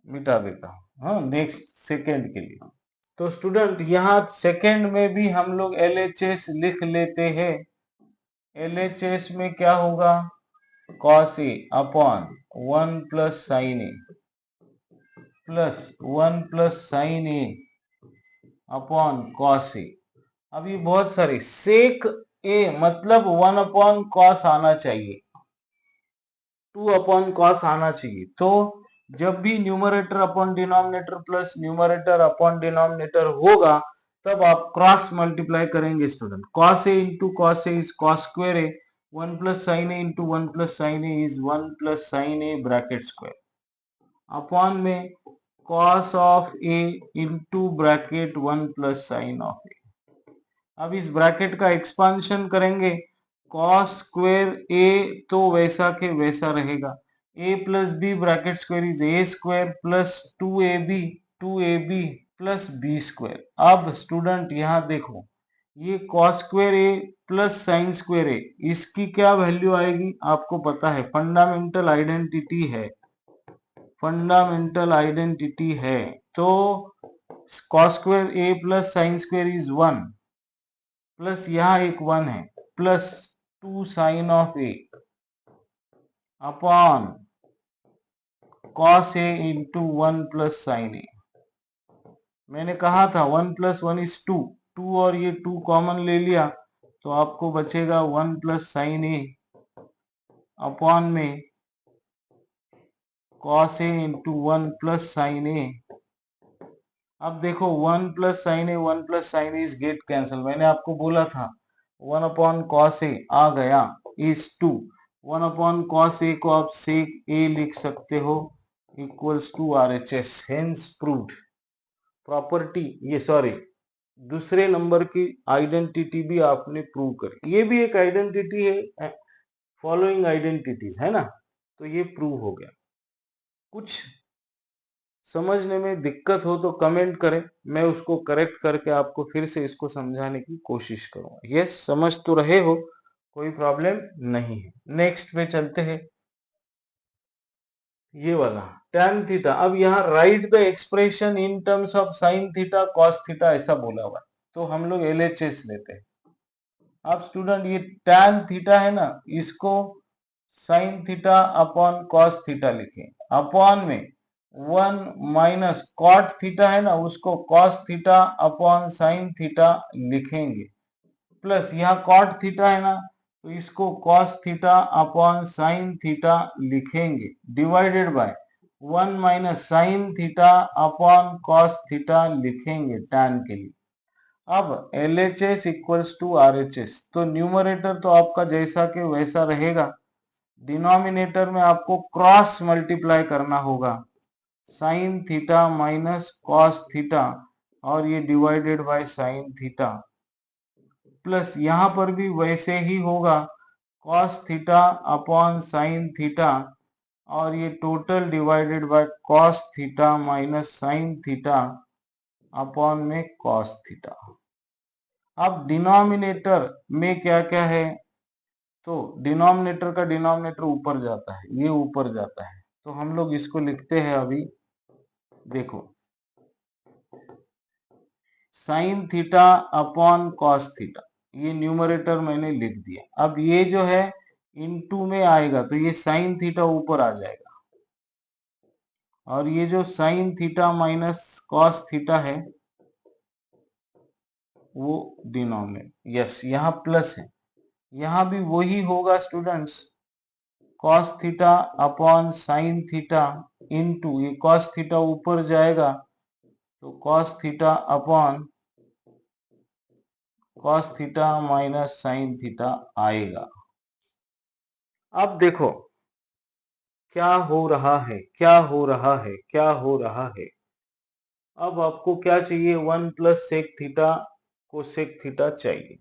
मिटा देता हूँ, हाँ, नेक्स्ट सेकेंड के लिए। तो स्टूडेंट यहाँ सेकेंड में भी हम लोग LHS लिख लेते हैं। LHS में क्या होगा, cos A upon 1 plus sine A plus 1 plus sine A upon cos A. अब ये बहुत सारे सेक ए मतलब 1 अपॉन कॉस आना चाहिए, 2 अपॉन कॉस आना चाहिए। तो जब भी numerator upon denominator plus numerator upon denominator होगा तब आप क्रॉस मल्टीप्लाई करेंगे student. cos a into cos A is cos square A, 1 plus sine A into 1 plus sine A is 1 plus sine A bracket square upon में cos of a into bracket 1 plus sine of A. अब इस bracket का expansion करेंगे, cos square a तो वैसा के वैसा रहेगा, a plus B bracket square is a square plus 2ab plus b square. अब स्टूडेंट यहाँ देखो ये cos square a plus sine square a, इसकी क्या वैल्यू आएगी आपको पता है, फंडामेंटल आइडेंटिटी है, फंडामेंटल आइडेंटिटी है। तो cos square a plus sine square is 1 plus यहाँ एक 1 है plus 2 sine of A upon cos A into 1 plus sine A. मैंने कहा था 1 प्लस 1 इज 2, 2 और ये 2 कॉमन ले लिया तो आपको बचेगा 1 प्लस साइन ए अपॉन में cos A into 1 plus sine A. अब देखो 1 plus sine A 1 plus sine A is get cancel. मैंने आपको बोला था 1 अपॉन कॉस ए आ गया इज 2, 1 अपॉन कॉस ए को आप सेक ए लिख सकते हो equals to RHS, hence proved. Property ये सॉरी दूसरे नंबर की आइडेंटिटी भी आपने प्रूव कर, ये भी एक आइडेंटिटी है, फॉलोइंग आइडेंटिटीज है ना, तो ये प्रूव हो गया। कुछ समझने में दिक्कत हो तो कमेंट करें, मैं उसको करेक्ट करके आपको फिर से इसको समझाने की कोशिश करूंगा। यस, समझ तो रहे हो, कोई प्रॉब्लम नहीं है। नेक्स्ट पे चलते हैं, ये वाला tan थीटा। अब यहाँ right the expression in terms of sine theta cos theta ऐसा बोला हुआ है, तो हम लोग LHS लेते हैं। अब स्टूडेंट ये tan थीटा है ना, इसको sine theta upon cos theta लिखें, अपॉन में 1 माइनस कॉट थीटा है ना, उसको cos theta upon sine theta लिखेंगे, प्लस यहाँ कॉट थीटा है ना तो इसको cos theta upon sine theta लिखेंगे, divided by 1 minus sine theta upon cos theta लिखेंगे tan के लिए। अब LHS इक्वल्स टू RHS, तो न्यूमरेटर तो आपका जैसा के वैसा रहेगा, डिनोमिनेटर में आपको क्रॉस मल्टीप्लाई करना होगा, sign theta minus cos theta और ये divided by sine theta, plus यहां पर भी वैसे ही होगा cos theta upon sine theta और ये total divided by cos theta minus sine theta upon में कॉस थीटा। अब डिनोमिनेटर में क्या क्या है, तो डिनोमिनेटर का डिनोमिनेटर ऊपर जाता है, ये ऊपर जाता है, तो हम लोग इसको लिखते हैं अभी, देखो sign theta upon cos theta, ये न्यूमरेटर मैंने लिख दिया। अब ये जो है इनटू में आएगा तो ये साइन थीटा ऊपर आ जाएगा और ये जो sign theta minus cos theta है वो डिनोमिनेटर, यस यहाँ प्लस है, यहाँ भी वही होगा students, cos theta upon sine theta into ये कॉस थीटा ऊपर जाएगा तो cos theta upon cos theta minus sine theta आएगा। अब देखो क्या हो रहा है, क्या हो रहा है, क्या हो रहा है। अब आपको क्या चाहिए, 1 प्लस सेक थीटा को सेक थीटा चाहिए,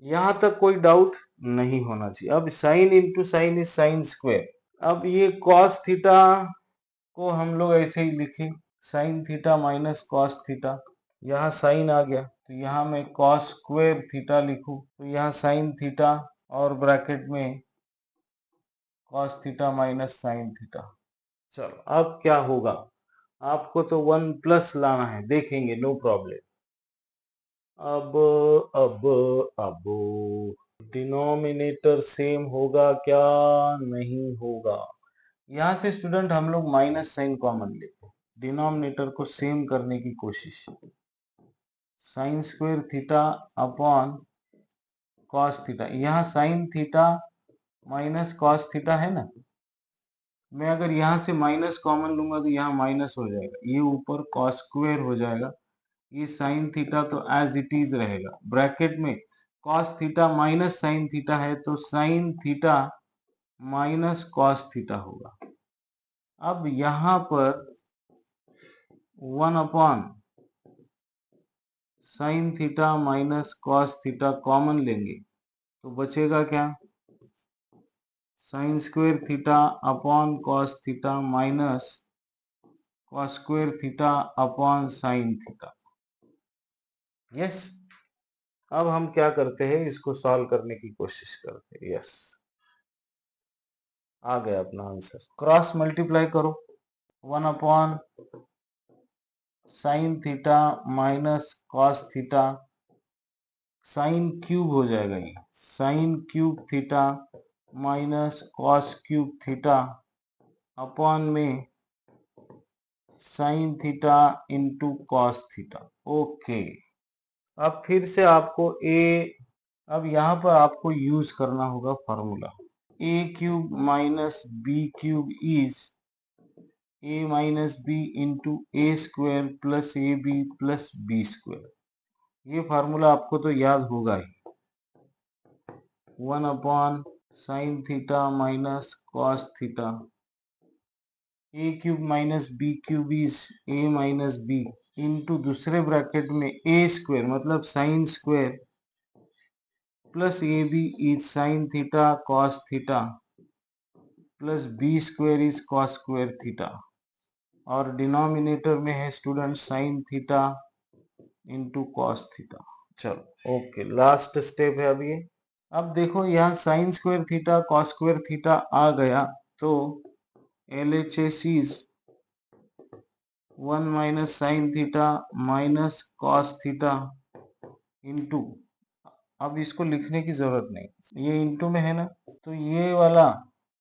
यहां तक कोई डाउट नहीं होना चाहिए। अब sine into sine is sine square, अब ये कॉस थीटा को हम लोग ऐसे ही लिखे, sign theta minus cos theta, यहाँ साइन आ गया तो यहाँ मैं कॉस स्क्वायर थीटा लिखूं तो यहाँ साइन थीटा और ब्रैकेट में cos theta minus sine theta. चलो अब क्या होगा, आपको तो 1 प्लस लाना है, देखेंगे, नो प्रॉब्लम। अब अब अब डिनोमिनेटर सेम होगा क्या, नहीं होगा। यहां से स्टूडेंट हम लोग माइनस साइन कॉमन लेते हैं, डिनोमिनेटर को सेम करने की कोशिश, sine square theta upon cos theta, यहाँ sine theta minus cos theta है ना, मैं अगर यहाँ से माइनस कॉमन लूंगा तो यहाँ माइनस हो जाएगा, ये ऊपर कॉस स्क्वायर हो जाएगा, ये साइन थीटा तो एज इट इज रहेगा, ब्रैकेट में cos theta minus sine theta है तो sign theta minus cos theta होगा। अब यहां पर 1 upon sine theta minus cos theta common लेंगे तो बचेगा क्या, sign square theta upon cos theta minus cos square theta upon sine theta. Yes, अब हम क्या करते हैं, इसको सॉल्व करने की कोशिश करते हैं। यस, आ गया अपना आंसर, क्रॉस मल्टीप्लाई करो, 1 upon sine theta minus cos theta, sine cube हो जाएगा, ये sine cube theta minus cos cube theta upon में sine theta into cos theta. Okay, अब फिर से आपको अब यहाँ पर आपको यूज करना होगा formula. A cube minus B cube is A minus B into A square plus A B plus B square. ये फार्मूला आपको तो याद होगा ही। 1 upon sine theta minus cos theta, A cube minus B cube is A minus B into दूसरे bracket में A square मतलब sine square plus A B is sine theta cos theta plus B square is cos square theta, और denominator में है student sine theta into cos theta. चलो okay, last step है अब ये। अब देखो यहाँ sine square theta cos square theta आ गया, तो LHS is 1 minus sine theta minus cos theta into, अब इसको लिखने की जरूरत नहीं, ये इंटू में है ना, तो ये वाला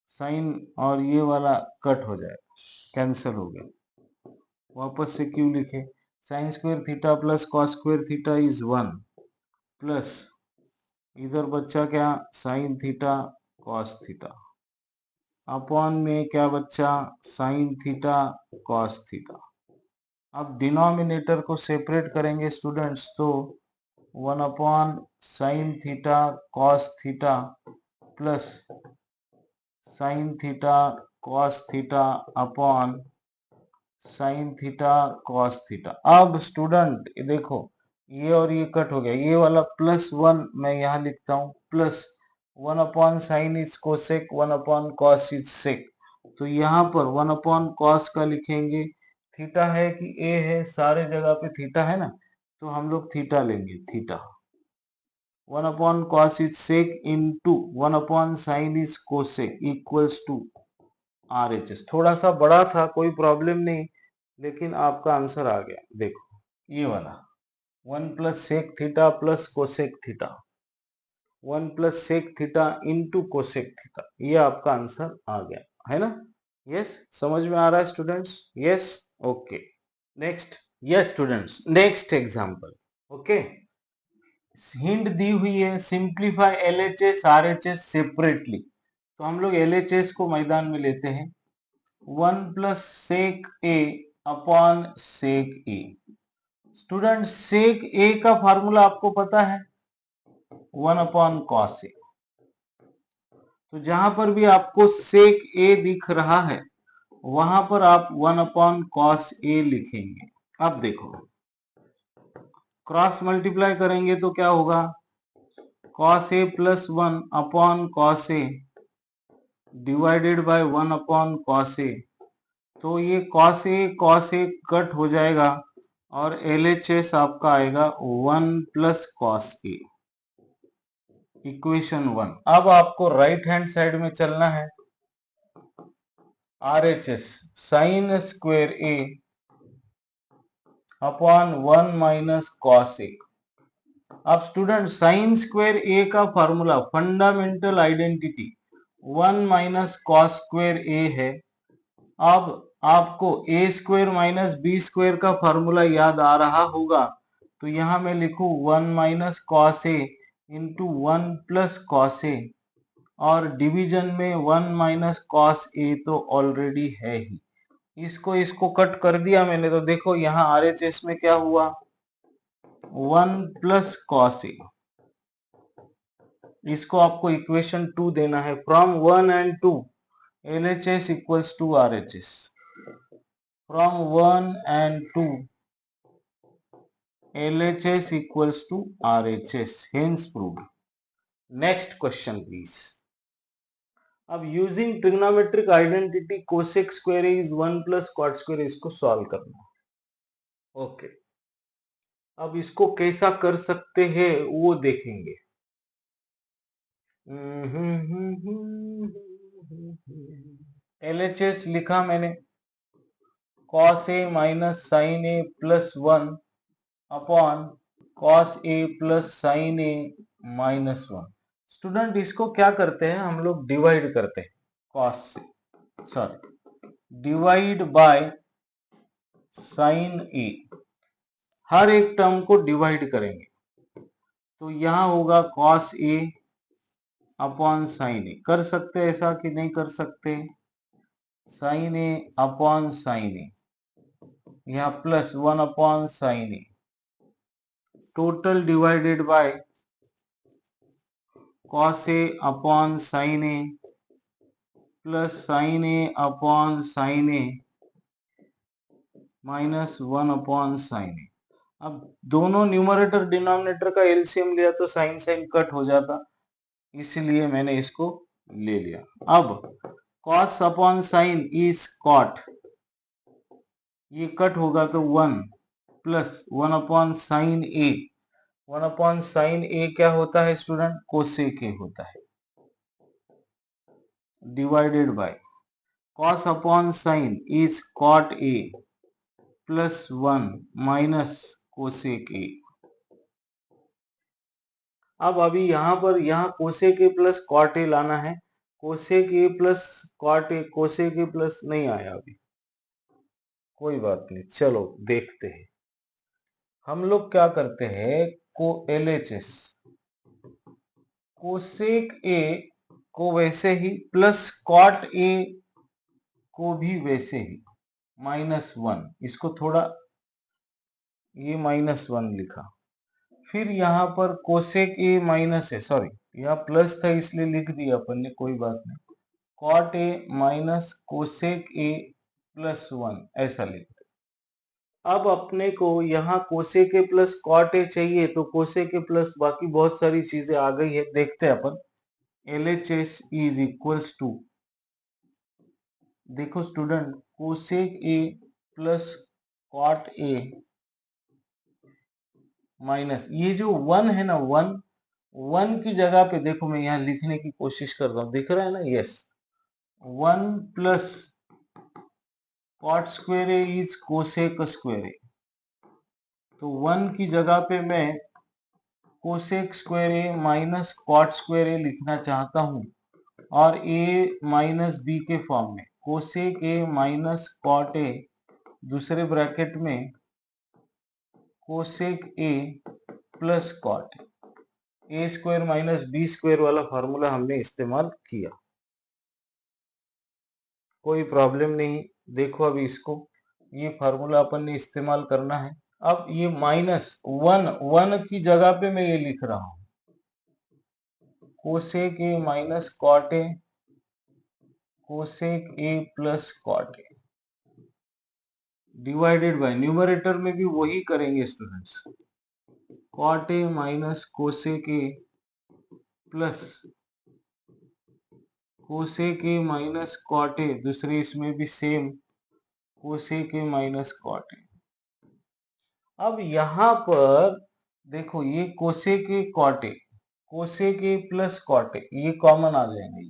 साइन और ये वाला कट हो जाएगा, कैंसिल हो गया। वापस से क्यों लिखे, sign square theta plus cos square theta is 1 plus इधर बच्चा क्या, sign theta cos theta upon में क्या बच्चा, साइन थीटा कॉस थीटा। अब डिनोमिनेटर को सेपरेट करेंगे स्टूडेंट्स, तो 1 upon sine theta cos theta plus sign theta cos theta upon sine theta cos theta. अब स्टूडेंट देखो, ये और ये कट हो गया, ये वाला +1 मैं यहाँ लिखता हूँ, plus 1 upon sine is cosec 1 upon cos is sec. तो यहाँ पर 1 अपॉन कॉस का लिखेंगे, थीटा है कि ए है, सारे जगह पे थीटा है ना, तो हम लोग थीटा लेंगे, theta. 1 upon cos is sec into 1 upon sine is cosec equals to RHS। थोड़ा सा बड़ा था, कोई प्रॉब्लम नहीं, लेकिन आपका आंसर आ गया। देखो ये वाला 1 plus sec theta plus cosec theta, 1 plus sec theta into cosec theta, ये आपका आंसर आ गया है ना। यस, समझ में आ रहा है students? Yes, okay. Next, yes students, next example. Okay, hint दी हुई है, सिंप्लीफाई LHS RHS सेपरेटली, तो हम लोग LHS को मैदान में लेते हैं। 1 प्लस सेक ए अपॉन सेक ए। स्टूडेंट सेक ए का फार्मूला आपको पता है, 1 अपॉन कॉस ए। तो जहां पर भी आपको सेक ए दिख रहा है, वहां पर आप 1 अपॉन कॉस ए लिखेंगे। अब देखो, क्रॉस मल्टीप्लाई करेंगे तो क्या होगा, cos A plus 1 upon cos A divided by 1 upon cos A. तो ये कॉस ए कट हो जाएगा और LHS आपका आएगा 1 प्लस कॉस ए, इक्वेशन 1। अब आपको राइट हैंड साइड में चलना है, RHS sine square A upon 1 minus cos A. अब स्टूडेंट साइन स्क्वायर ए का formula, fundamental identity 1 minus cos square A है। अब आपको A square minus B square का फॉर्मूला याद आ रहा होगा, तो यहां मैं लिखूं 1 minus cos A into 1 plus cos A, और डिवीजन में 1 माइनस कॉस ए तो ऑलरेडी है ही, इसको कट कर दिया मैंने, तो देखो यहाँ RHS में क्या हुआ, 1 प्लस कॉस ए। इसको आपको इक्वेशन 2 देना है, from 1 and 2 LHS equals to RHS, from 1 and 2 LHS equals to RHS, hence proved. Next question please. अब using trigonometric identity cosec square is 1 plus cot square, इसको सॉल्व करना। ओके, अब इसको कैसा कर सकते हैं वो देखेंगे। LHS लिखा मैंने, cos a minus sine A plus 1 upon cos a plus sine A minus 1। Student इसको क्या करते हैं हम लोग, डिवाइड करते हैं cos से, sorry divide by sine A, हर एक टर्म को डिवाइड करेंगे तो यहां होगा cos A upon sine A. कर सकते ऐसा कि नहीं कर सकते? Sine A upon sine A, यहाँ plus 1 upon sine A, total divided by cos A upon sine A plus sine A upon sine A minus 1 upon sine A. अब दोनों न्यूमरेटर डिनोमिनेटर का एलसीएम लिया तो साइन साइन कट हो जाता, इसलिए मैंने इसको ले लिया। अब cos upon sine is cot, ये कट होगा तो 1 plus 1 upon sine A, 1 upon sine A क्या होता है स्टूडेंट? कोसेक ए होता है, divided by cos upon sine is cot A plus 1 minus cosec A. अब अभी यहाँ पर यहाँ cosec A plus cot A लाना है, cosec A plus cot A, cosec A plus नहीं आया अभी, कोई बात नहीं, चलो देखते हैं। हम लोग क्या करते हैं, को एलएचएस कोसेक ए को वैसे ही प्लस कॉट ए को भी वैसे ही माइनस 1, इसको थोड़ा ये माइनस 1 लिखा, फिर यहाँ पर कोसेक ए माइनस है, सॉरी यहाँ प्लस था इसलिए लिख दिया अपन ने, कोई बात नहीं, cot A minus cosec A plus 1 ऐसा लिखते। अब अपने को यहाँ cosec A plus cot A चाहिए तो कोसेक ए प्लस बाकी बहुत सारी चीजें आ गई है, देखते हैं अपन। LHS इज इक्वल्स टू, देखो student, cosec A plus cot A minus ये जो 1 है ना, 1 की जगह पे देखो मैं यहाँ लिखने की कोशिश कर रहा हूँ, दिख रहा है ना? Yes, 1 plus cot square A is cosec square A, तो 1 की जगह पे मैं cosec square A minus cot square A लिखना चाहता हूं, और ए माइनस बी के फॉर्म में cosec A minus cot A, दूसरे ब्रैकेट में cosec A plus cot A square minus B square वाला फॉर्मूला हमने इस्तेमाल किया, कोई प्रॉब्लम नहीं। देखो अभी इसको, ये फार्मूला अपन ने इस्तेमाल करना है। अब ये माइनस 1 की जगह पे मैं ये लिख रहा हूं, cosec A minus cot A, cosec A plus cot A, divided by numerator में भी वही करेंगे students, cot A minus cosec A plus cosec A minus cot A, दूसरे इसमें भी same cosec A minus cot A. अब यहां पर देखो ये cosec A cot A, cosec A plus cot A, ये कॉमन आ जाएंगे,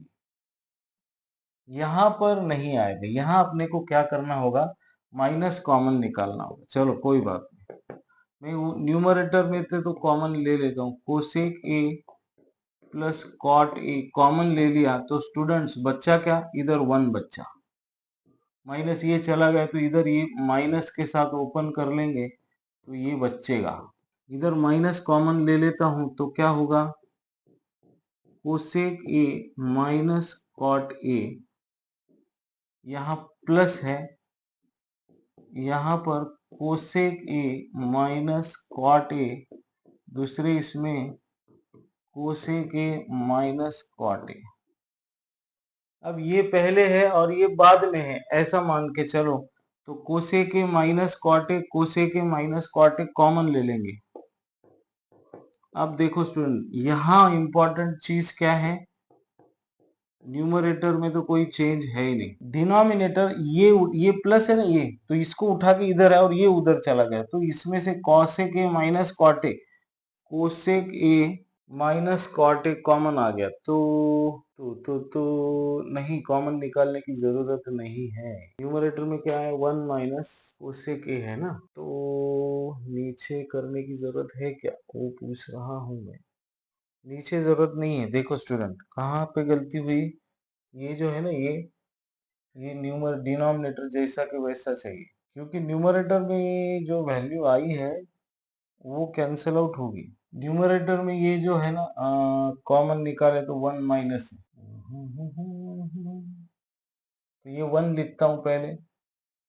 यहां पर नहीं आएगा, यहां अपने को क्या करना होगा, माइनस कॉमन निकालना होगा। चलो कोई बात नहीं, मैं न्यूमरेटर में थे तो कॉमन ले लेता हूँ, cosec A plus cot A common ले लिया तो स्टूडेंट्स बच्चा क्या, इधर 1 बच्चा, माइनस ये चला गया तो इधर ये माइनस के साथ ओपन कर लेंगे तो ये बचेगा, इधर माइनस कॉमन ले लेता हूं तो क्या होगा, cosec A minus cot A, यहाँ प्लस है, यहाँ पर cosec A minus cot A, दूसरे इसमें cosec A minus cot A. अब ये पहले है और ये बाद में है ऐसा मान के चलो, तो cosec A minus cot A, cosec A minus cot A common ले लेंगे। अब देखो स्टूडेंट, यहाँ इंपॉर्टेंट चीज क्या है, न्यूमरेटर में तो कोई चेंज है ही नहीं, डिनोमिनेटर ये प्लस है ना, ये तो इसको उठा के इधर है और ये उधर चला गया, तो इसमें से cosec A minus cot A, cosec A minus cot A common आ गया, तो नहीं, कॉमन निकालने की जरूरत नहीं है, न्यूमरेटर में क्या है, 1 माइनस कोसेक ए है ना, तो नीचे करने की जरूरत है क्या, वो पूछ रहा हूं मैं, नीचे जरूरत नहीं है। देखो स्टूडेंट कहाँ पे गलती हुई, ये जो है ना, ये डिनोमिनेटर जैसा कि वैसा चाहिए, क्योंकि न्यूमरेटर में जो वैल्यू आई है वो कैंसिल आउट होगी। न्यूमरेटर में ये जो है ना कॉमन निकाले तो 1 माइनस है, तो ये 1 लिखता हूँ पहले,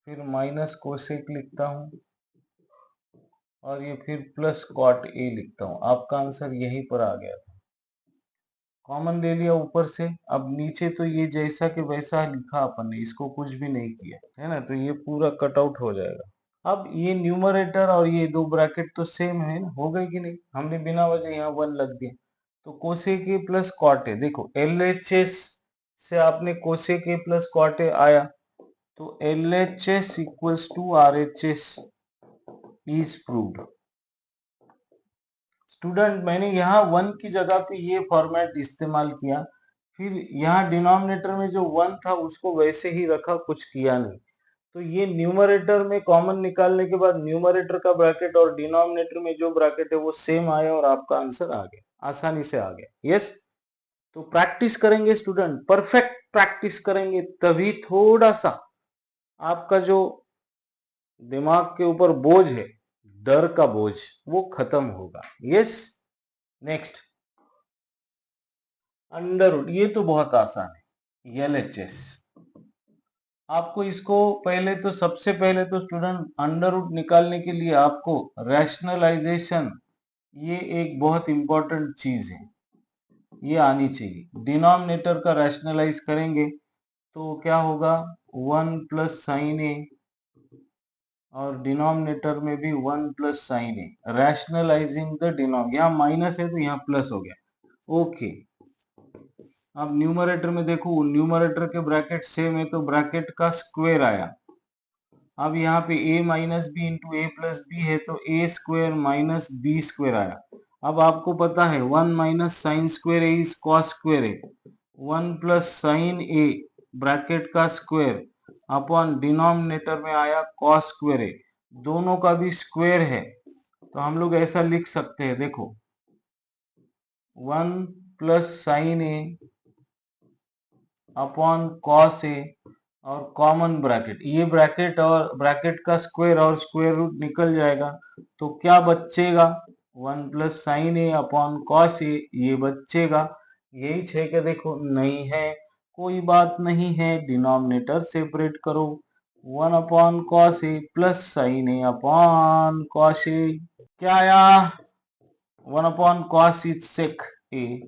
फिर माइनस कोसेक लिखता हूँ और ये फिर प्लस कॉट ए लिखता हूँ। आपका आंसर यहीं पर आ गया था। कॉमन ले लिया ऊपर से, अब नीचे तो ये जैसा कि वैसा लिखा अपन ने, इसको कुछ भी नहीं किया है ना, तो ये पूरा कट आउट हो जाएगा। अब ये न्यूमरेटर और ये दो ब्रैकेट तो सेम है ना, हो गई कि नहीं, हमने बिना वजह यहाँ 1 लग दिया, तो cosec A plus cot A, देखो LHS से आपने cosec A plus cot A आया, तो LHS equals to RHS is proved. Student मैंने यहाँ 1 की जगह पे ये फॉर्मेट इस्तेमाल किया, फिर यहाँ डिनोमिनेटर में जो 1 था उसको वैसे ही रखा, कुछ किया नहीं, तो ये न्यूमरेटर में कॉमन निकालने के बाद न्यूमरेटर का ब्रैकेट और डिनोमिनेटर में जो ब्रैकेट है वो सेम आया और आपका आंसर आ गया, आसानी से आ गया। यस, तो प्रैक्टिस करेंगे स्टूडेंट, परफेक्ट प्रैक्टिस करेंगे, तभी थोड़ा सा आपका जो दिमाग के ऊपर बोझ है, डर का बोझ, वो खत्म होगा। यस, नेक्स्ट अंडर रूट, ये तो बहुत आसान है, LHS। आपको इसको पहले तो सबसे पहले तो स्टूडेंट अंडर रूट निकालने के लिए आपको रैशनलाइजेशन, ये एक बहुत इंपॉर्टेंट चीज है, ये आनी चाहिए। डिनोमिनेटर का रैशनलाइज करेंगे तो क्या होगा, 1 प्लस साइन ए, और डिनोमिनेटर में भी 1 plus sine A, rationalising the denom, यहाँ माइनस है तो यहाँ प्लस हो गया। ओके, अब न्यूमरेटर में देखो, न्यूमरेटर के ब्रैकेट सेम है तो ब्रैकेट का स्क्वायर आया। अब यहाँ पे a minus B into A plus B है तो A square minus B square आया। अब आपको पता है 1 minus sine square A is cos square A, 1 plus sine A bracket का स्क्वायर अपॉन डिनोमिनेटर में आया कॉस स्क्वायर ए, दोनों का भी स्क्वायर है, तो हम लोग ऐसा लिख सकते हैं, देखो 1 plus sine A upon cos A और कॉमन ब्रैकेट, ये ब्रैकेट और ब्रैकेट का स्क्वायर और स्क्वायर रूट निकल जाएगा, तो क्या बचेगा, 1 plus sine A upon cos ए, ये बचेगा। यही छे के देखो नहीं है, कोई बात नहीं है, डिनोमिनेटर सेपरेट करो, 1 upon cos A plus sine A upon cos ए, क्या आया, 1 upon cos is sec A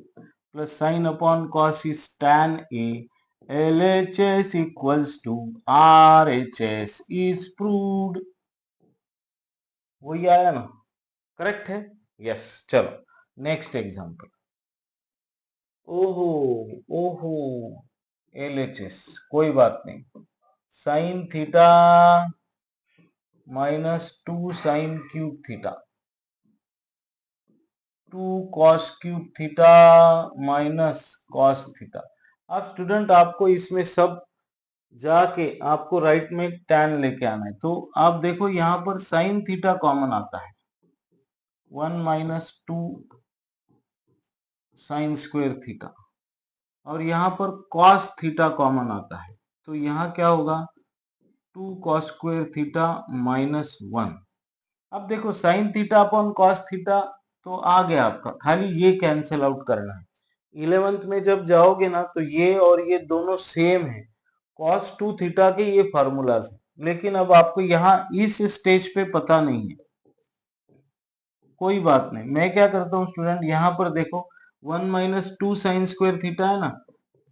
plus sin upon cos is tan A, LHS equals to RHS is proved। वही आया ना, करेक्ट है। यस, चलो नेक्स्ट एग्जांपल। ओहो, ओहो, LHS कोई बात नहीं, sign theta minus 2 sign cube theta, 2 cos cube theta minus cos theta. अब स्टूडेंट आपको इसमें सब जाके आपको राइट में tan लेके आना है, तो आप देखो यहाँ पर साइन थीटा कॉमन आता है, 1 माइनस 2 साइन स्क्वायर थीटा, और यहाँ पर cos थीटा कॉमन आता है, तो यहाँ क्या होगा, 2 cos स्क्वायर थीटा माइनस 1। अब देखो sign theta upon cos theta तो आ गया आपका, खाली ये कैंसिल आउट करना है। 11th में जब जाओगे ना तो ये और ये दोनों सेम है, कॉस 2 थीटा के ये फार्मूलाज है, लेकिन अब आपको यहाँ इस स्टेज पे पता नहीं है, कोई बात नहीं, मैं क्या करता हूँ स्टूडेंट, यहाँ पर देखो 1 माइनस 2 साइन स्क्वायर थीटा है ना,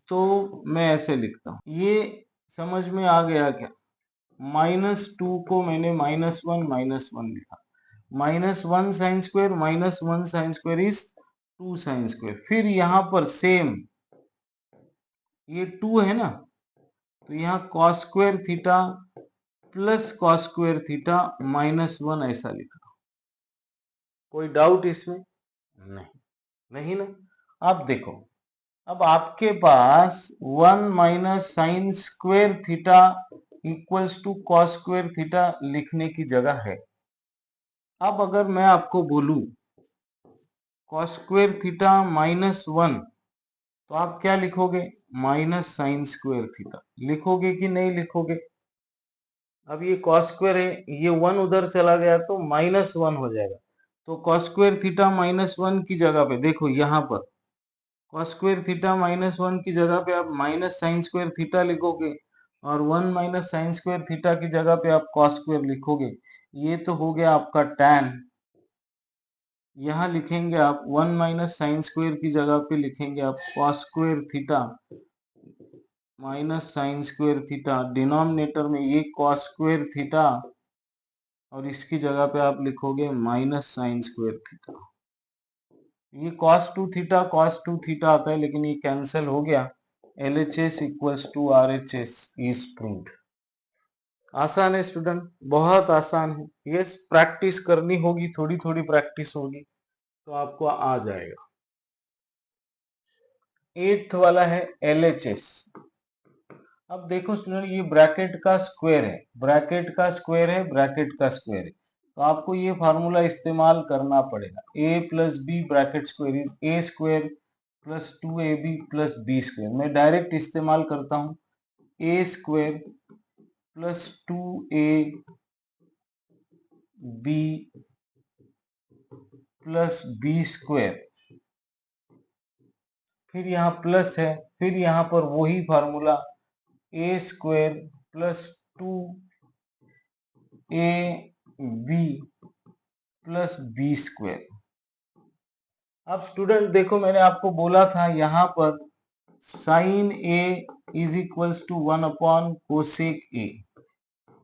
तो मैं ऐसे लिखता हूँ, ये समझ में आ गया क्या, -2 को मैंने -1 लिखा, -1 sine square -1 sign square is 2 sine square, फिर यहाँ पर सेम ये 2 है ना, तो यहाँ cos square theta plus cos square theta -1 ऐसा लिखा। कोई डाउट इसमें? नहीं, नहीं ना। अब देखो, अब आपके पास 1 minus sine square theta equals to cos square theta लिखने की जगह है। अब अगर मैं आपको बोलूं cos स्क्वायर थीटा -1, तो आप क्या लिखोगे, माइनस साइन स्क्वायर थीटा। लिखोगे कि नहीं लिखोगे? अब ये कॉस स्क्वायर है, ये 1 उधर चला गया तो -1 हो जाएगा। तो कॉस स्क्वायर थीटा -1 की जगह पे देखो, यहाँ पर कॉस स्क्वायर थीटा -1 की जगह पे आप माइनस साइन स्क्वायर थीटा लिखोगे, और 1 माइनस साइन स्क्वायर थीटा की जगह पे आप कॉस स्क्वायर लिखोगे। ये तो हो गया आपका टैन। यहाँ लिखेंगे आप 1 माइनस साइन स्क्वायर की जगह पे लिखेंगे आप cos square theta minus sine square theta. Denominator में ये कॉस स्क्वायर थीटा, और इसकी जगह पे आप लिखोगे माइनस साइन स्क्वायर थीटा। ये cos 2 थीटा आता है, लेकिन ये कैंसिल हो गया। LHS equals to RHS is proved. आसान है स्टूडेंट, बहुत आसान है। यस, प्रैक्टिस करनी होगी, थोड़ी थोड़ी प्रैक्टिस होगी तो आपको आ जाएगा। 8th वाला है LHS। अब देखो स्टूडेंट, ये ब्रैकेट का स्क्वायर है, ब्रैकेट का स्क्वायर है, ब्रैकेट का स्क्वायर है, तो आपको ये फार्मूला इस्तेमाल करना पड़ेगा। a plus B bracket square is A square plus 2ab plus B square. मैं डायरेक्ट इस्तेमाल करता हूँ, A square plus 2ab plus B square, फिर यहाँ प्लस है, फिर यहाँ पर वही formula A square plus 2ab plus B square. अब स्टूडेंट देखो, मैंने आपको बोला था यहाँ पर sine A is equals to 1 upon cosec A,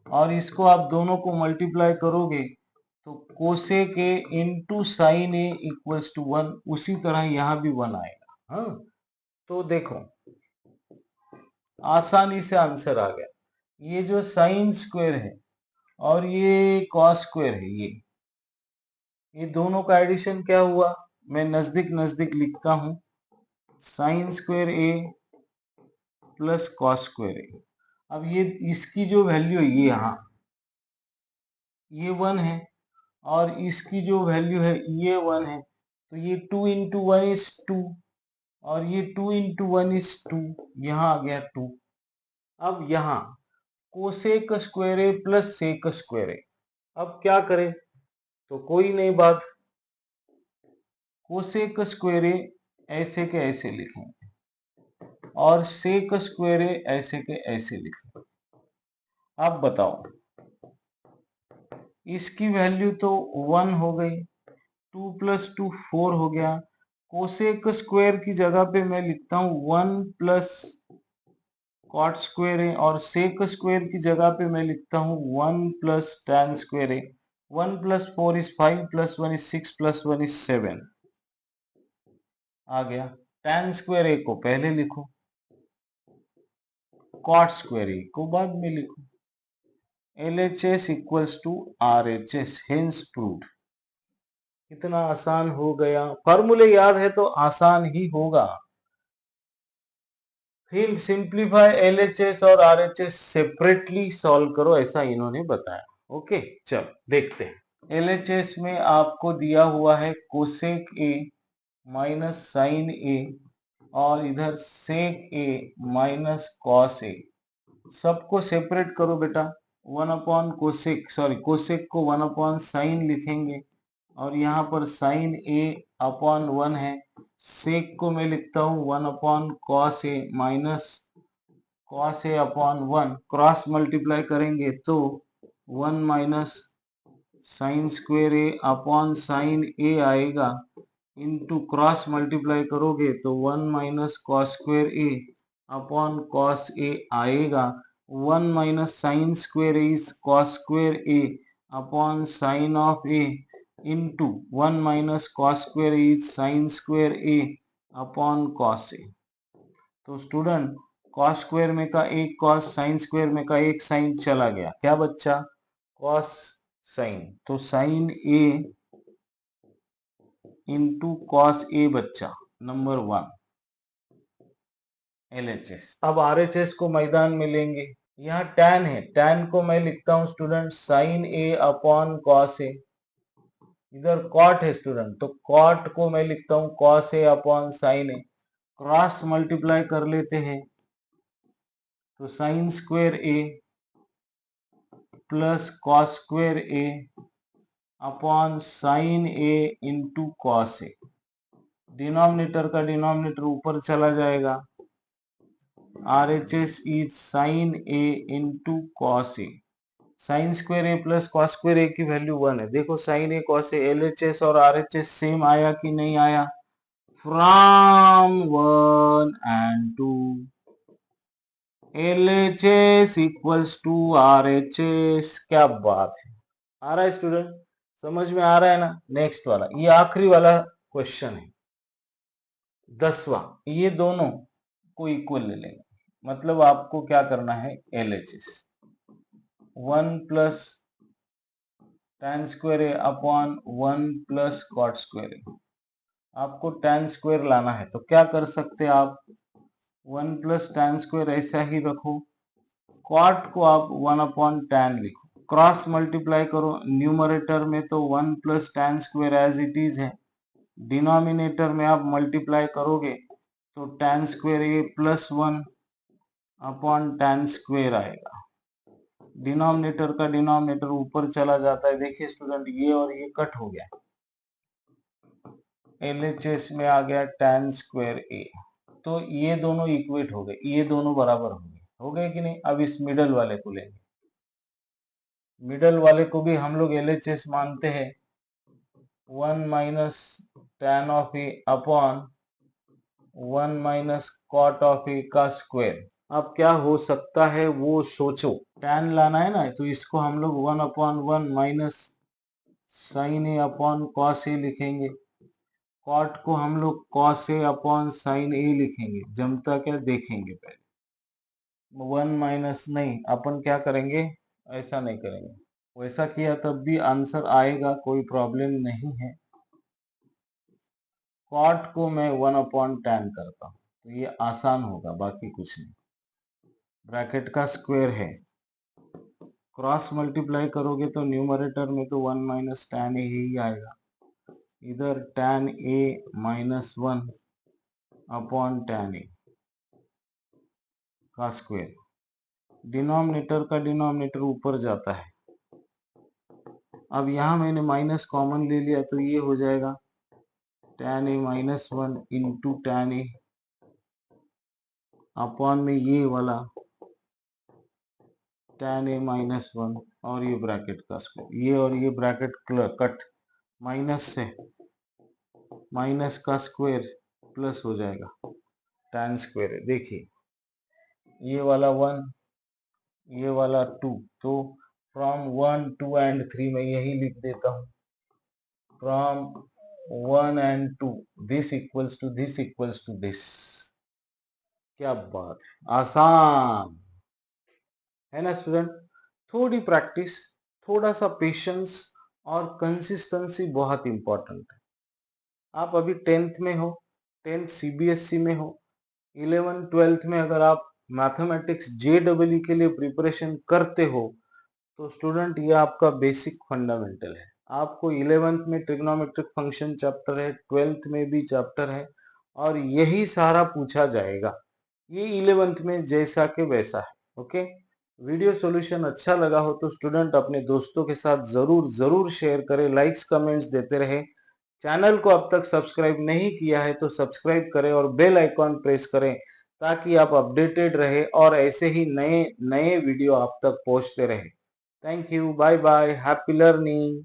और इसको आप दोनों को मल्टीप्लाई करोगे तो cosec A into sine A equals to 1। उसी तरह यहाँ भी 1 आएगा। हाँ, तो देखो आसानी से आंसर आ गया। ये जो साइन स्क्वायर है और ये कॉस स्क्वायर है, ये दोनों का एडिशन क्या हुआ? मैं नजदीक नजदीक लिखता हूं, sign square A plus cos square A. अब ये इसकी जो वैल्यू है, ये यहाँ ये 1 है, और इसकी जो वैल्यू है ये 1 है, तो ये 2 इंटू 1 इज 2, और ये 2 इंटू 1 इज 2, यहाँ आ गया 2। अब यहाँ cosec square A plus sec square A, अब क्या करें? तो कोई नहीं बात, कोसेक स्क्वायर ए ऐसे के ऐसे लिखेंगे, और सेक स्क्वायर ए ऐसे के ऐसे लिखेंगे। अब बताओ, इसकी वैल्यू तो 1 हो गई, 2 प्लस 2 4 हो गया। कोसेक स्क्वायर की जगह पे मैं लिखता हूं 1 प्लस कॉट स्क्वायर है, और सेक स्क्वायर की जगह पे मैं लिखता हूं 1 प्लस टैन स्क्वायर है। 1 plus 4 is 5 plus 1 is 6 plus 1 is 7 आ गया। टैन स्क्वायर ए को पहले लिखो, कॉट स्क्वायर ए को बाद में लिखो। LHS equals to RHS, hence proved. इतना आसान हो गया, फॉर्मूले याद है तो आसान ही होगा। फिर सिंप्लीफाई LHS और RHS सेपरेटली सॉल्व करो, ऐसा इन्होंने बताया। ओके, चलो देखते हैं। LHS में आपको दिया हुआ है कोसेक ए माइनस साइन ए, और इधर सेक ए माइनस कॉस ए। सबको सेपरेट करो बेटा। 1 अपॉन कोसेक, सॉरी कोसेक को 1 अपॉन साइन लिखेंगे, और यहाँ पर साइन ए अपॉन 1 है। सेक को मैं लिखता हूँ 1 upon cos A minus cos A upon 1। Cross multiply करेंगे तो 1 minus sine square A upon sine A आएगा, इंटू क्रॉस मल्टीप्लाई करोगे तो 1 minus cos square A upon cos A आएगा। 1 minus sine square is cos square A upon sine of A, into 1 minus cos square is sine square A upon cos A. तो student, cos square में का एक cos, sine square में का एक sign चला गया, क्या बच्चा? कॉस साइन, तो साइन ए इंटू कॉस ए बच्चा नंबर 1 LHS। अब RHS को मैदान में लेंगे। यहाँ टैन है, टैन को मैं लिखता हूं student sine A upon cos ए। इधर कॉट है स्टूडेंट, तो कॉट को मैं लिखता हूं cos A upon sine A. Cross multiply कर लेते हैं तो sine square A plus cos square A upon sine A into cos A. Denominator का डिनोमिनेटर ऊपर चला जाएगा। RHS is sine A into cos A. Sine square A plus cos square A की value 1 है। देखो sine A cos A, LHS और RHS same आया कि नहीं आया? From 1 and 2 LHS equals to RHS। क्या बात है, आ रहा है स्टूडेंट? समझ में आ रहा है ना? नेक्स्ट वाला, ये आखिरी वाला क्वेश्चन है 10वां। ये दोनों को इक्वल ले लेंगे, मतलब आपको क्या करना है, LHS 1 plus tan square A upon 1 plus cot square ए। आपको tan स्क्वायर लाना है तो क्या कर सकते हैं आप, 1 प्लस tan स्क्वायर ऐसा ही रखो, कॉट को आप 1 अपॉन tan लिखो, क्रॉस मल्टीप्लाई करो, न्यूमरेटर में तो 1 plus tan square as it is है, डिनोमिनेटर में आप मल्टीप्लाई करोगे तो tan square A plus 1 upon tan square आएगा। डिनोमिनेटर का डिनोमिनेटर ऊपर चला जाता है। देखिए स्टूडेंट, ये और ये कट हो गया, LHS में आ गया tan स्क्वायर ए, तो ये दोनों इक्वेट हो गए, ये दोनों बराबर हो गए कि नहीं? अब इस मिडल वाले को लेंगे, मिडल वाले को भी हम लोग LHS मानते हैं, 1 minus tan of A upon 1 minus cot of A का स्क्वायर। अब क्या हो सकता है वो सोचो, tan लाना है ना, तो इसको हम लोग 1 upon 1 minus sine A upon cos ए लिखेंगे, कॉट को हम लोग कॉस ए अपॉन साइन ए लिखेंगे, जमता क्या देखेंगे पहले। 1 माइनस नहीं, अपन क्या करेंगे, ऐसा नहीं करेंगे, वैसा किया तब भी आंसर आएगा, कोई प्रॉब्लम नहीं है। कॉट को मैं 1 अपॉन tan करता हूँ तो ये आसान होगा, बाकी कुछ नहीं। ब्रैकेट का स्क्वायर है, क्रॉस मल्टीप्लाई करोगे तो न्यूमरेटर में तो 1 माइनस tan ए ही आएगा, इधर tan ए माइनस 1 अपॉन tan ए का स्क्वायर। डिनोमिनेटर का डिनोमिनेटर ऊपर जाता है। अब यहाँ मैंने माइनस कॉमन ले लिया तो ये हो जाएगा tan ए माइनस 1 इंटू tan ए अपॉन में ये वाला tan ए माइनस 1 और ये ब्रैकेट का स्क्वायर, ये और ये ब्रैकेट कट, माइनस से माइनस का स्क्वायर प्लस हो जाएगा tan स्क्वायर है। देखिए ये वाला 1, ये वाला 2, तो फ्रॉम 1 2 एंड 3 मैं यही लिख देता हूँ, from 1 and 2 this equals to this equals to this. क्या बात है, आसान है ना स्टूडेंट? थोड़ी प्रैक्टिस, थोड़ा सा पेशेंस और कंसिस्टेंसी बहुत इंपॉर्टेंट है। आप अभी 10th में हो, 10th CBSE में हो, 11th 12th में अगर आप मैथमेटिक्स JEE के लिए प्रिपरेशन करते हो तो स्टूडेंट ये आपका बेसिक फंडामेंटल है। आपको 11th में ट्रिग्नोमेट्रिक फंक्शन चैप्टर है, 12th में भी चैप्टर है और यही सारा पूछा जाएगा। ये 11th में जैसा के वैसा है। ओके, वीडियो सॉल्यूशन अच्छा लगा हो तो स्टूडेंट अपने दोस्तों के साथ जरूर शेयर करें, लाइक्स कमेंट्स देते रहे। चैनल को अब तक सब्सक्राइब नहीं किया है तो सब्सक्राइब करें और बेल आइकॉन प्रेस करें ताकि आप अपडेटेड रहे और ऐसे ही नए नए वीडियो आप तक पहुंचते रहे। Thank you, bye bye, happy learning.